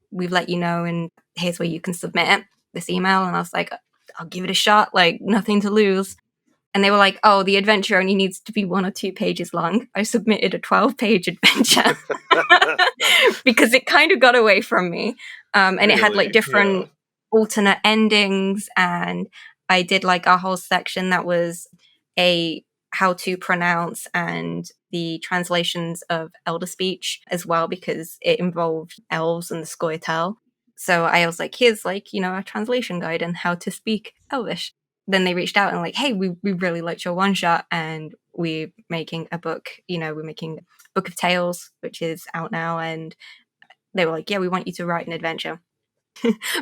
B: we've let you know, and here's where you can submit it, this email. And I was like, I'll give it a shot, like nothing to lose. And they were like, oh, the adventure only needs to be 1 or 2 pages long. I submitted a 12-page adventure because it kind of got away from me. And really? It had like different alternate endings. And I did like a whole section that was how to pronounce and the translations of Elder Speech as well, because it involved elves and the Scoia'tael. So I was like, here's like, a translation guide on how to speak Elvish. Then they reached out and like, hey, we really liked your one shot and we're making a book, we're making Book of Tales, which is out now. And they were like, yeah, we want you to write an adventure.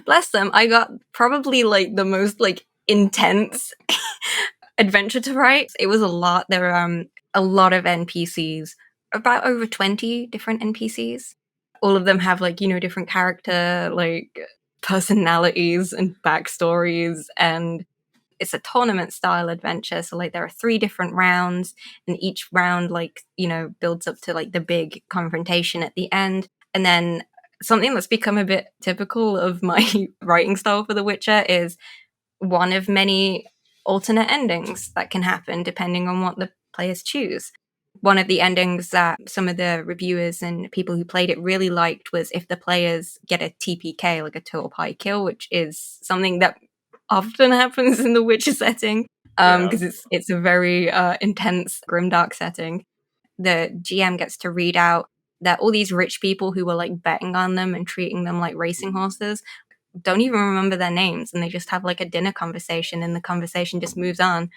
B: Bless them. I got probably like the most like intense adventure to write. It was a lot. There were a lot of NPCs, about over 20 different NPCs. All of them have like, different character, like personalities and backstories, and it's a tournament style adventure. So like there are 3 different rounds, and each round like, builds up to like the big confrontation at the end. And then something that's become a bit typical of my writing style for The Witcher is one of many alternate endings that can happen depending on what the players choose. One of the endings that some of the reviewers and people who played it really liked was if the players get a TPK, like a total pie kill, which is something that often happens in the Witcher setting, because it's a very intense, grimdark setting. The GM gets to read out that all these rich people who were like betting on them and treating them like racing horses don't even remember their names, and they just have like a dinner conversation, and the conversation just moves on.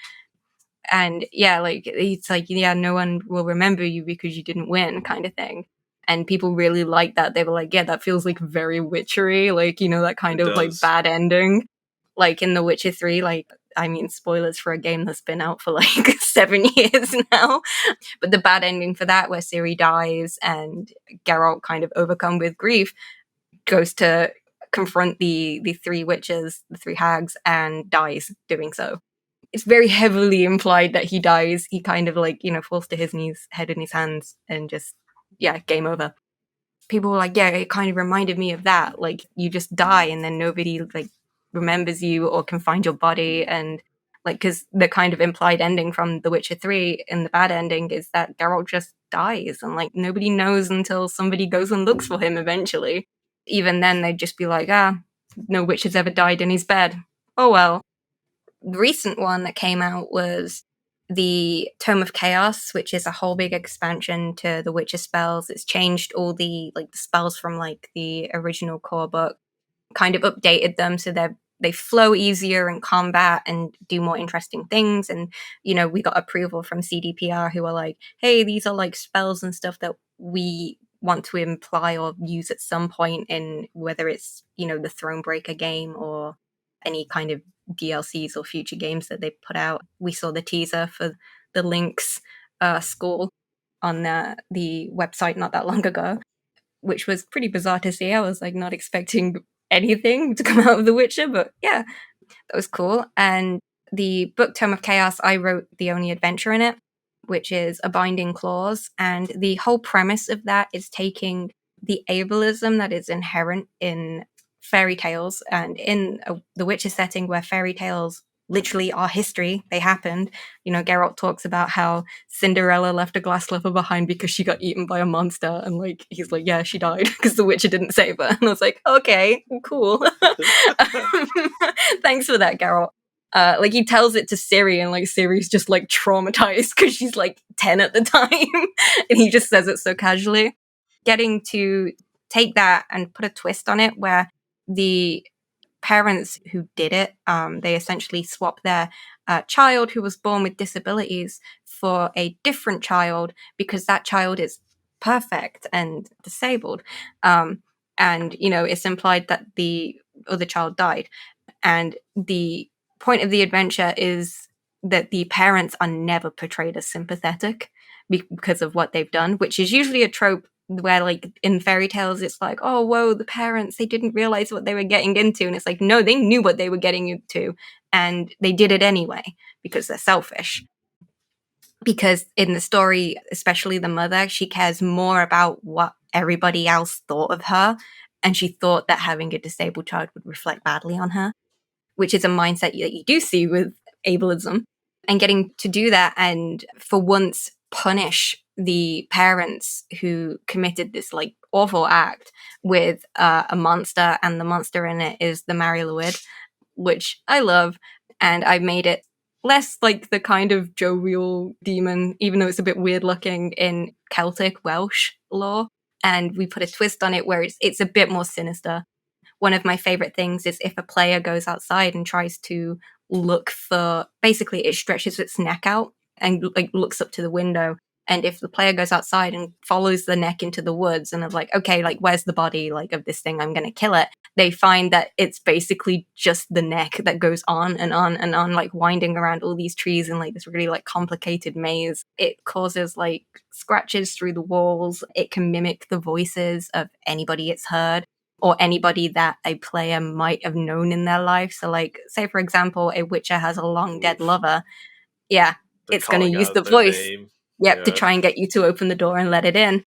B: And yeah, like it's like, yeah, no one will remember you because you didn't win, kind of thing. And people really like that. They were like, yeah, that feels like very witchery, like, that kind of like bad ending. Like in The Witcher 3, like, I mean, spoilers for a game that's been out for like 7 years now. But the bad ending for that, where Ciri dies and Geralt, kind of overcome with grief, goes to confront the 3 witches, the 3 hags, and dies doing so. It's very heavily implied that he dies. He kind of like, falls to his knees, head in his hands, and just, yeah, game over. People were like, yeah, it kind of reminded me of that. Like, you just die and then nobody like remembers you or can find your body. And like, because the kind of implied ending from The Witcher 3 in the bad ending is that Geralt just dies, and like nobody knows until somebody goes and looks for him eventually. Even then, they'd just be like, no witch has ever died in his bed. Oh well. The recent one that came out was the Tome of Chaos, which is a whole big expansion to the Witcher spells. It's changed all the like the spells from like the original core book, kind of updated them so they flow easier in combat and do more interesting things. And we got approval from CDPR, who are like, hey, these are like spells and stuff that we want to imply or use at some point in whether it's the Thronebreaker game or any kind of DLCs or future games that they put out. We saw the teaser for the Links school on the website not that long ago, which was pretty bizarre to see. I was like not expecting anything to come out of The Witcher, but yeah, that was cool. And the book Tome of Chaos, I wrote the only adventure in it, which is A Binding Clause. And the whole premise of that is taking the ableism that is inherent in fairy tales, and in the Witcher setting where fairy tales literally are history, they happened. Geralt talks about how Cinderella left a glass slipper behind because she got eaten by a monster, and like he's like, yeah, she died because the Witcher didn't save her. And I was like, okay, cool. Thanks for that, Geralt. Like he tells it to Ciri, and like Ciri's just like traumatized because she's like 10 at the time, and he just says it so casually. Getting to take that and put a twist on it where the parents who did it, they essentially swap their child who was born with disabilities for a different child because that child is perfect and disabled. And, it's implied that the other child died. And the point of the adventure is that the parents are never portrayed as sympathetic because of what they've done, which is usually a trope where like in fairy tales it's like, oh whoa, the parents, they didn't realize what they were getting into. And it's like, no, they knew what they were getting into and they did it anyway because they're selfish. Because in the story, especially the mother, she cares more about what everybody else thought of her, and she thought that having a disabled child would reflect badly on her, which is a mindset that you do see with ableism. And getting to do that and for once punish the parents who committed this like awful act with a monster, and the monster in it is the Mary Lwyd, which I love. And I made it less like the kind of jovial demon, even though it's a bit weird looking in Celtic Welsh lore. And we put a twist on it where it's a bit more sinister. One of my favorite things is if a player goes outside and tries to look for, basically it stretches its neck out and like looks up to the window. And if the player goes outside and follows the neck into the woods and is like, okay, like where's the body like of this thing? I'm going to kill it. They find that it's basically just the neck that goes on and on and on, like winding around all these trees in like this really like complicated maze. It causes like scratches through the walls. It can mimic the voices of anybody it's heard, or anybody that a player might have known in their life. So like, say for example, a witcher has a long dead lover. Yeah, it's going to use the voice. Yep, to try and get you to open the door and let it in. It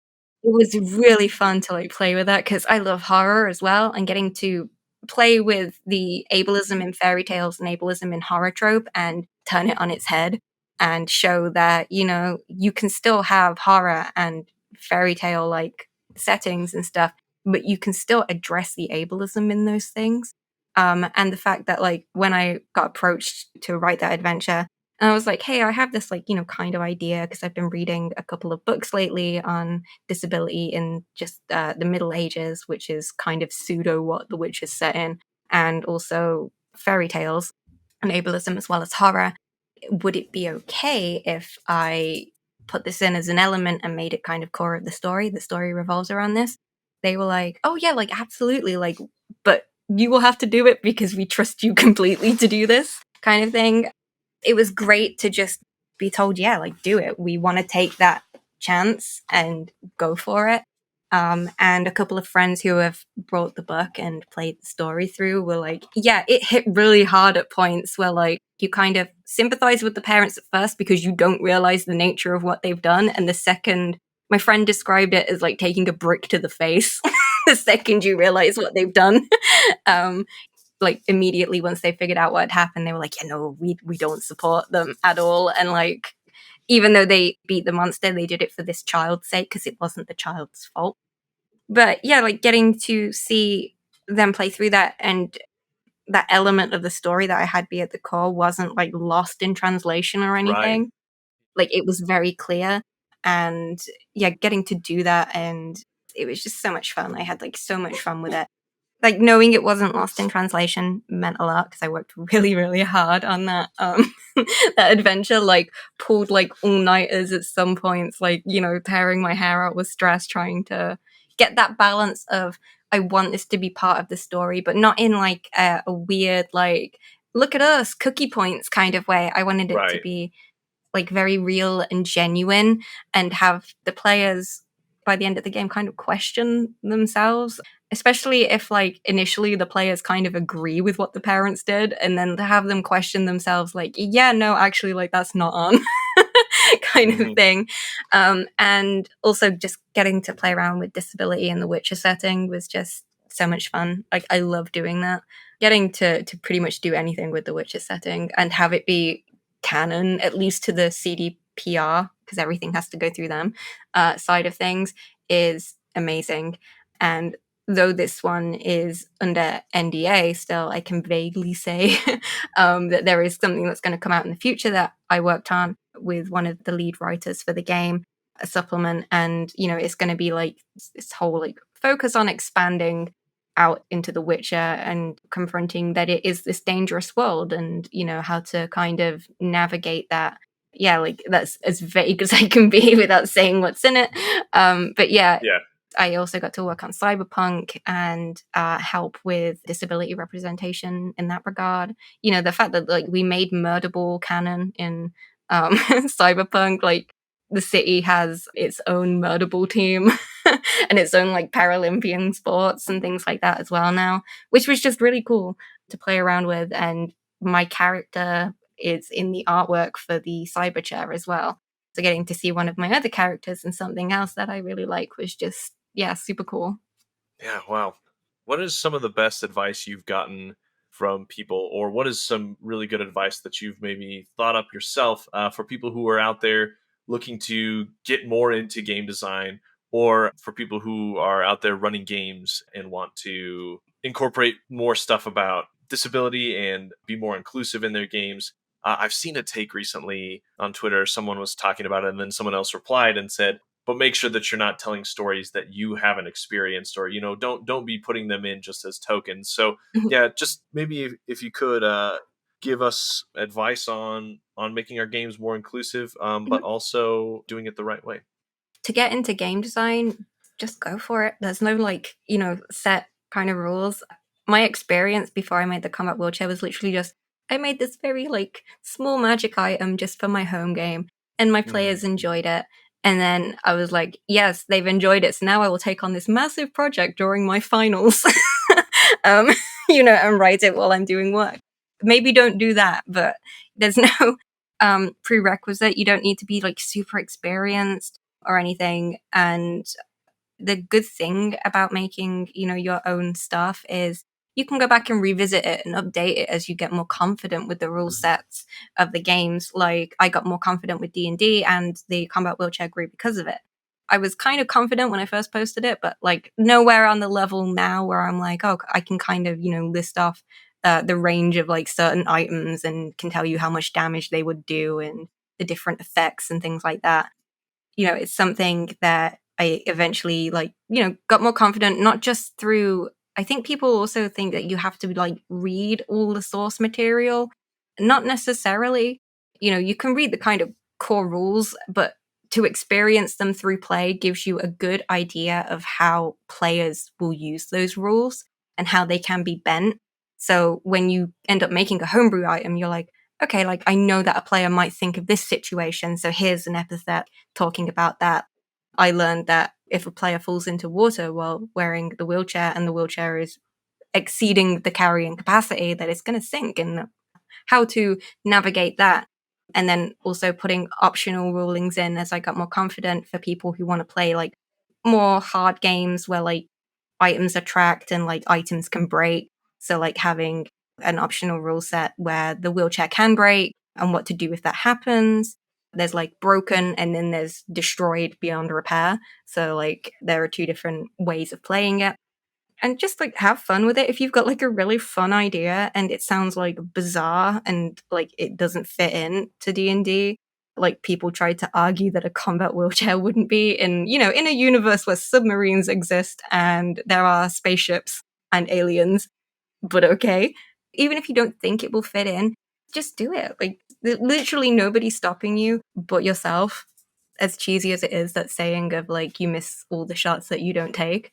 B: was really fun to like play with that because I love horror as well, and getting to play with the ableism in fairy tales and ableism in horror trope and turn it on its head and show that, you know, you can still have horror and fairy tale like settings and stuff, but you can still address the ableism in those things. And the fact that like when I got approached to write that adventure, and I was like, hey, I have this like, you know, kind of idea because I've been reading a couple of books lately on disability in just the Middle Ages, which is kind of pseudo what The Witch is set in, and also fairy tales and ableism as well as horror. Would it be okay if I put this in as an element and made it kind of core of the story? The story revolves around this. They were like, oh yeah, like absolutely, like, but you will have to do it because we trust you completely to do this kind of thing. It was great to just be told, yeah, like do it. We want to take that chance and go for it. And a couple of friends who have brought the book and played the story through were like, yeah, it hit really hard at points where like you kind of sympathize with the parents at first because you don't realize the nature of what they've done. And the second, my friend described it as like taking a brick to the face. The second you realize what they've done. Like immediately once they figured out what had happened, they were like, yeah, no, we don't support them at all. And like, even though they beat the monster, they did it for this child's sake because it wasn't the child's fault. But yeah, like getting to see them play through that, and that element of the story that I had be at the core wasn't like lost in translation or anything. Right. Like it was very clear. And yeah, getting to do that, and it was just so much fun. I had like so much fun with it. Like knowing it wasn't lost in translation meant a lot because I worked really, really hard on that that adventure. Like pulled like all-nighters at some points, like, you know, tearing my hair out with stress, trying to get that balance of I want this to be part of the story, but not in like a weird like look at us cookie points kind of way. I wanted it to be like very real and genuine, and have the players by the end of the game kind of question themselves, especially if like initially the players kind of agree with what the parents did, and then to have them question themselves like, yeah, no, actually like that's not on kind of thing. And also just getting to play around with disability in the Witcher setting was just so much fun. Like I love doing that. Getting to pretty much do anything with the Witcher setting and have it be canon, at least to the CDPR, because everything has to go through them, side of things, is amazing. And though this one is under NDA still, I can vaguely say that there is something that's going to come out in the future that I worked on with one of the lead writers for the game, a supplement. And, you know, it's going to be like this whole like focus on expanding out into The Witcher and confronting that it is this dangerous world, and, you know, how to kind of navigate that. Yeah, like that's as vague as I can be without saying what's in it. But yeah. I also got to work on cyberpunk and help with disability representation in that regard. You know, the fact that like we made murderball canon in cyberpunk, like the city has its own murderball team and its own like Paralympian sports and things like that as well now, which was just really cool to play around with. And my character is in the artwork for the cyber chair as well. So getting to see one of my other characters in something else that I really like was just, yeah, super cool.
A: Yeah, wow. What is some of the best advice you've gotten from people, or what is some really good advice that you've maybe thought up yourself for people who are out there looking to get more into game design, or for people who are out there running games and want to incorporate more stuff about disability and be more inclusive in their games? I've seen a take recently on Twitter. Someone was talking about it, and then someone else replied and said, "But make sure that you're not telling stories that you haven't experienced, or don't be putting them in just as tokens." So yeah, just maybe if you could give us advice on making our games more inclusive, but also doing it the right way.
B: To get into game design, just go for it. There's no set kind of rules. My experience before I made the combat wheelchair was literally just I made this very small magic item just for my home game, and my players enjoyed it. And then I was like, yes, they've enjoyed it. So now I will take on this massive project during my finals, and write it while I'm doing work. Maybe don't do that, but there's no prerequisite. You don't need to be super experienced or anything. And the good thing about making, your own stuff is you can go back and revisit it and update it as you get more confident with the rule sets of the games. Like I got more confident with D&D and the combat wheelchair group because of it. I was kind of confident when I first posted it, but nowhere on the level now where I'm like, oh, I can kind of, list off the range of certain items and can tell you how much damage they would do and the different effects and things like that. It's something that I eventually got more confident, not just through, I think people also think that you have to read all the source material. Not necessarily. You can read the kind of core rules, but to experience them through play gives you a good idea of how players will use those rules and how they can be bent. So when you end up making a homebrew item, you're like, okay, I know that a player might think of this situation, so here's an epithet talking about that. I learned that if a player falls into water while wearing the wheelchair and the wheelchair is exceeding the carrying capacity, that it's going to sink, and how to navigate that. And then also putting optional rulings in as I got more confident for people who want to play more hard games where items are tracked and items can break. So having an optional rule set where the wheelchair can break and what to do if that happens. There's broken and then there's destroyed beyond repair. So there are two different ways of playing it. And just have fun with it. If you've got a really fun idea and it sounds bizarre and it doesn't fit in to D&D, people tried to argue that a combat wheelchair wouldn't be in a universe where submarines exist and there are spaceships and aliens. But okay, even if you don't think it will fit in, just do it. Literally nobody's stopping you but yourself. As cheesy as it is, that saying of you miss all the shots that you don't take.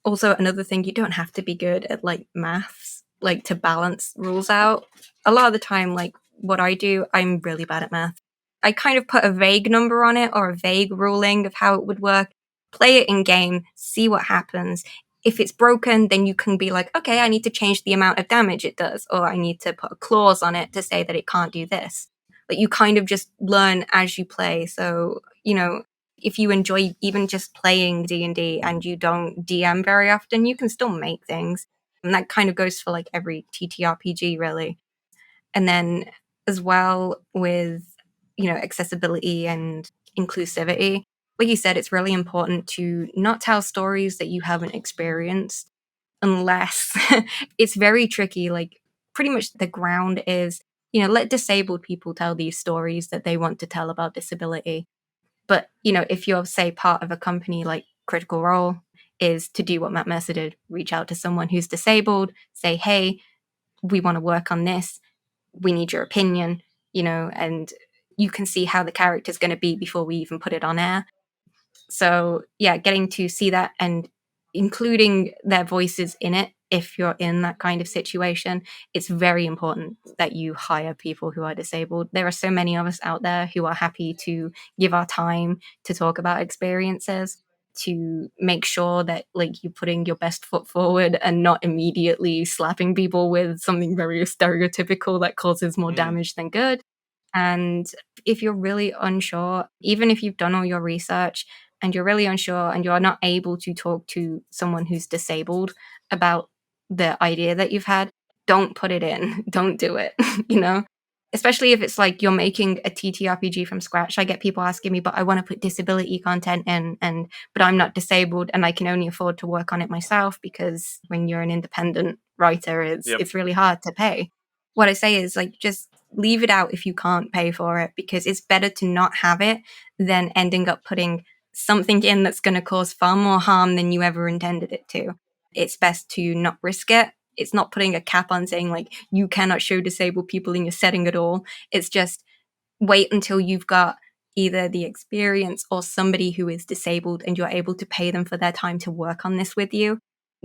B: Also, another thing, you don't have to be good at maths to balance rules out. A lot of the time, what I do, I'm really bad at math. I kind of put a vague number on it or a vague ruling of how it would work. Play it in game, see what happens. If it's broken, then you can be like, okay, I need to change the amount of damage it does, or I need to put a clause on it to say that it can't do this. You kind of just learn as you play. So, if you enjoy even just playing D&D and you don't DM very often, you can still make things. And that kind of goes for every TTRPG really. And then as well with, accessibility and inclusivity, like you said, it's really important to not tell stories that you haven't experienced unless it's very tricky. Pretty much the ground is, let disabled people tell these stories that they want to tell about disability. But, if you're, say, part of a company like Critical Role is to do what Matt Mercer did, reach out to someone who's disabled, say, hey, we want to work on this. We need your opinion, and you can see how the character's going to be before we even put it on air. So, yeah, getting to see that and including their voices in it, if you're in that kind of situation, it's very important that you hire people who are disabled. There are so many of us out there who are happy to give our time to talk about experiences, to make sure that you're putting your best foot forward and not immediately slapping people with something very stereotypical that causes more damage than good. And if you're really unsure, even if you've done all your research and you're really unsure and you're not able to talk to someone who's disabled about the idea that you've had, don't put it in. Don't do it, Especially if it's like you're making a TTRPG from scratch. I get people asking me, but I want to put disability content in, but I'm not disabled and I can only afford to work on it myself, because when you're an independent writer, it's really hard to pay. What I say is, like, just leave it out if you can't pay for it, because it's better to not have it than ending up putting something in that's going to cause far more harm than you ever intended it to. It's best to not risk it. It's not putting a cap on saying, like, you cannot show disabled people in your setting at all. It's just wait until you've got either the experience or somebody who is disabled and you're able to pay them for their time to work on this with you,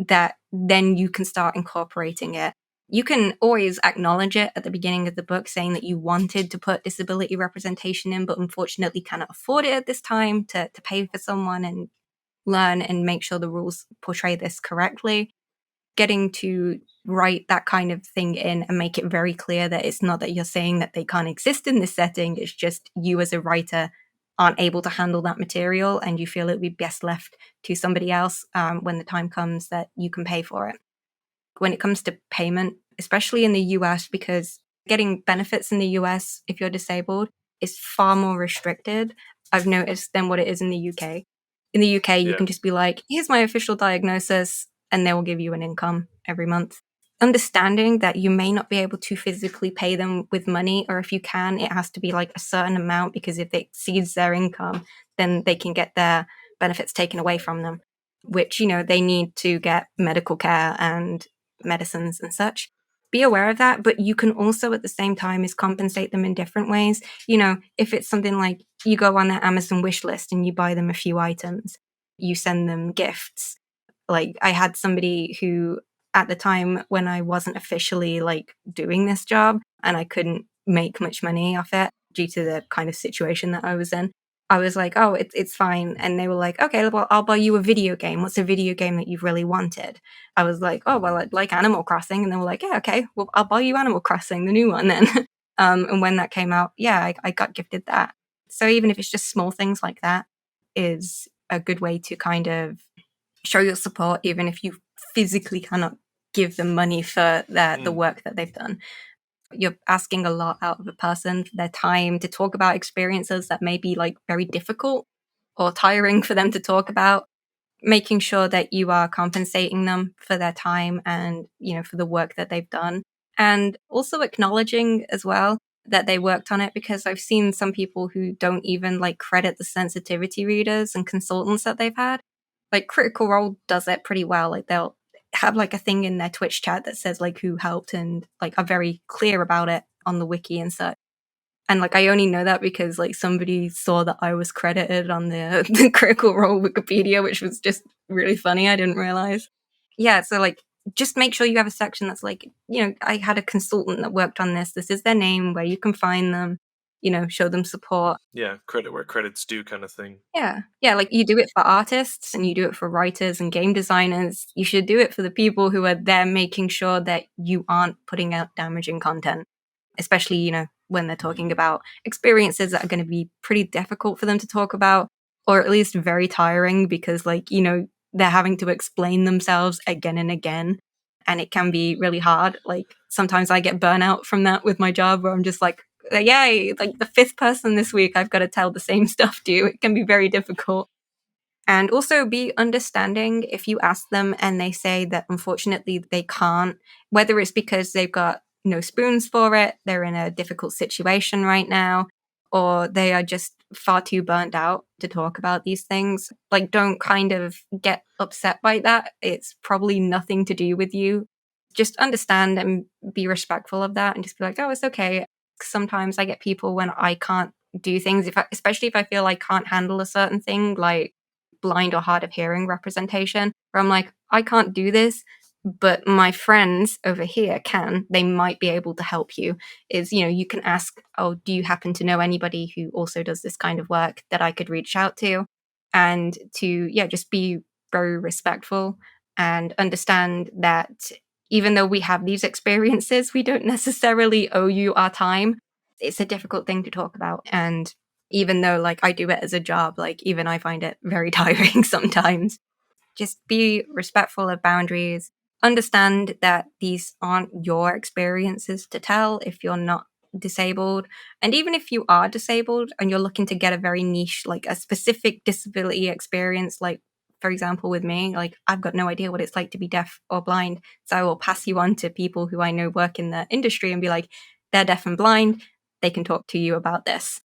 B: that then you can start incorporating it. You can always acknowledge it at the beginning of the book, saying that you wanted to put disability representation in, but unfortunately cannot afford it at this time to pay for someone and learn and make sure the rules portray this correctly. Getting to write that kind of thing in and make it very clear that it's not that you're saying that they can't exist in this setting, it's just you as a writer aren't able to handle that material and you feel it would be best left to somebody else when the time comes that you can pay for it. When it comes to payment, especially in the US, because getting benefits in the US if you're disabled is far more restricted, I've noticed, than what it is in the UK. In the UK, you can just be like, here's my official diagnosis, and they will give you an income every month. Understanding that you may not be able to physically pay them with money, or if you can, it has to be like a certain amount, because if it exceeds their income, then they can get their benefits taken away from them, which, they need to get medical care and medicines and such. Be aware of that, but you can also at the same time is compensate them in different ways. If it's something like you go on their Amazon wish list and you buy them a few items, you send them gifts. Like, I had somebody who, at the time when I wasn't officially like doing this job and I couldn't make much money off it due to the kind of situation that I was in, I was like, oh, it's fine. And they were like, okay, well, I'll buy you a video game. What's a video game that you've really wanted? I was like, oh, well, I'd like Animal Crossing. And they were like, yeah, okay, well, I'll buy you Animal Crossing, the new one then. And when that came out, I got gifted that. So even if it's just small things like that is a good way to kind of show your support, even if you physically cannot give them money for the work that they've done. You're asking a lot out of a person for their time to talk about experiences that may be like very difficult or tiring for them to talk about. Making sure that you are compensating them for their time and, for the work that they've done. And also acknowledging as well that they worked on it, because I've seen some people who don't even like credit the sensitivity readers and consultants that they've had. Like Critical Role does it pretty well. Like they'll have like a thing in their Twitch chat that says like who helped and like are very clear about it on the wiki and such. And like I only know that because like somebody saw that I was credited on the Critical Role Wikipedia, which was just really funny. I didn't realize. Yeah, so like just make sure you have a section that's like, I had a consultant that worked on this. This is their name, where you can find them, show them support.
A: Yeah, credit where credit's due kind of thing.
B: Yeah, like you do it for artists and you do it for writers and game designers. You should do it for the people who are there making sure that you aren't putting out damaging content, especially, when they're talking about experiences that are going to be pretty difficult for them to talk about, or at least very tiring, because like, they're having to explain themselves again and again. And it can be really hard. Like sometimes I get burnout from that with my job, where I'm just like, yay, like the fifth person this week, I've got to tell the same stuff to you. It can be very difficult. And also be understanding if you ask them and they say that unfortunately they can't, whether it's because they've got no spoons for it, they're in a difficult situation right now, or they are just far too burnt out to talk about these things. Like, don't kind of get upset by that. It's probably nothing to do with you. Just understand and be respectful of that and just be like, oh, it's okay. Sometimes I get people when I can't do things, especially if I feel I can't handle a certain thing, like blind or hard of hearing representation, where I'm like, I can't do this, but my friends over here can. They might be able to help you. Is, you can ask, oh, do you happen to know anybody who also does this kind of work that I could reach out to? And to, just be very respectful and understand that even though we have these experiences, we don't necessarily owe you our time. It's a difficult thing to talk about. And even though like I do it as a job, like even I find it very tiring sometimes. Just be respectful of boundaries. understand that these aren't your experiences to tell if you're not disabled. And even if you are disabled and you're looking to get a very niche, like a specific disability experience, like for example with me, like I've got no idea what it's like to be deaf or blind, so I will pass you on to people who I know work in the industry and be like, they're deaf and blind, they can talk to you about this.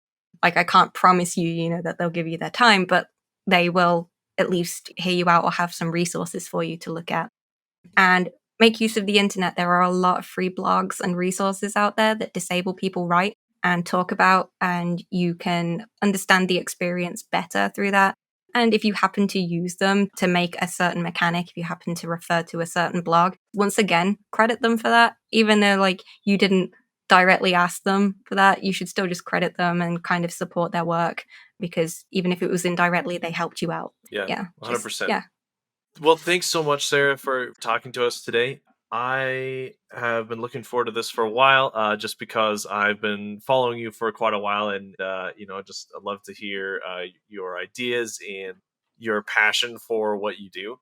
B: Like I can't promise you, you know, that they'll give you their time, but they will at least hear you out or have some resources for you to look at. And make use of the internet. There are a lot of free blogs and resources out there that disabled people write and talk about, and you can understand the experience better through that. And if you happen to use them to make a certain mechanic, if you happen to refer to a certain blog, once again, credit them for that. Even though like you didn't directly ask them for that, you should still just credit them and kind of support their work, because even if it was indirectly, they helped you out.
A: Yeah, 100%.
B: Yeah.
A: Well, thanks so much, Sarah, for talking to us today. I have been looking forward to this for a while, just because I've been following you for quite a while, and I'd love to hear your ideas and your passion for what you do.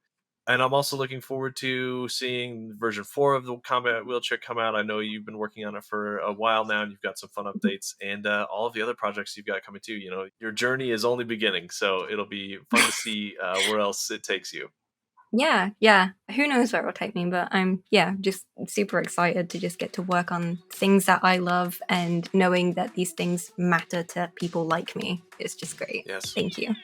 A: And I'm also looking forward to seeing version 4 of the combat wheelchair come out. I know you've been working on it for a while now, and you've got some fun updates, and all of the other projects you've got coming too. You know, your journey is only beginning, so it'll be fun to see where else it takes you.
B: Yeah. Who knows where it will take me, but I'm just super excited to just get to work on things that I love, and knowing that these things matter to people like me is just great.
A: Yes.
B: Thank you.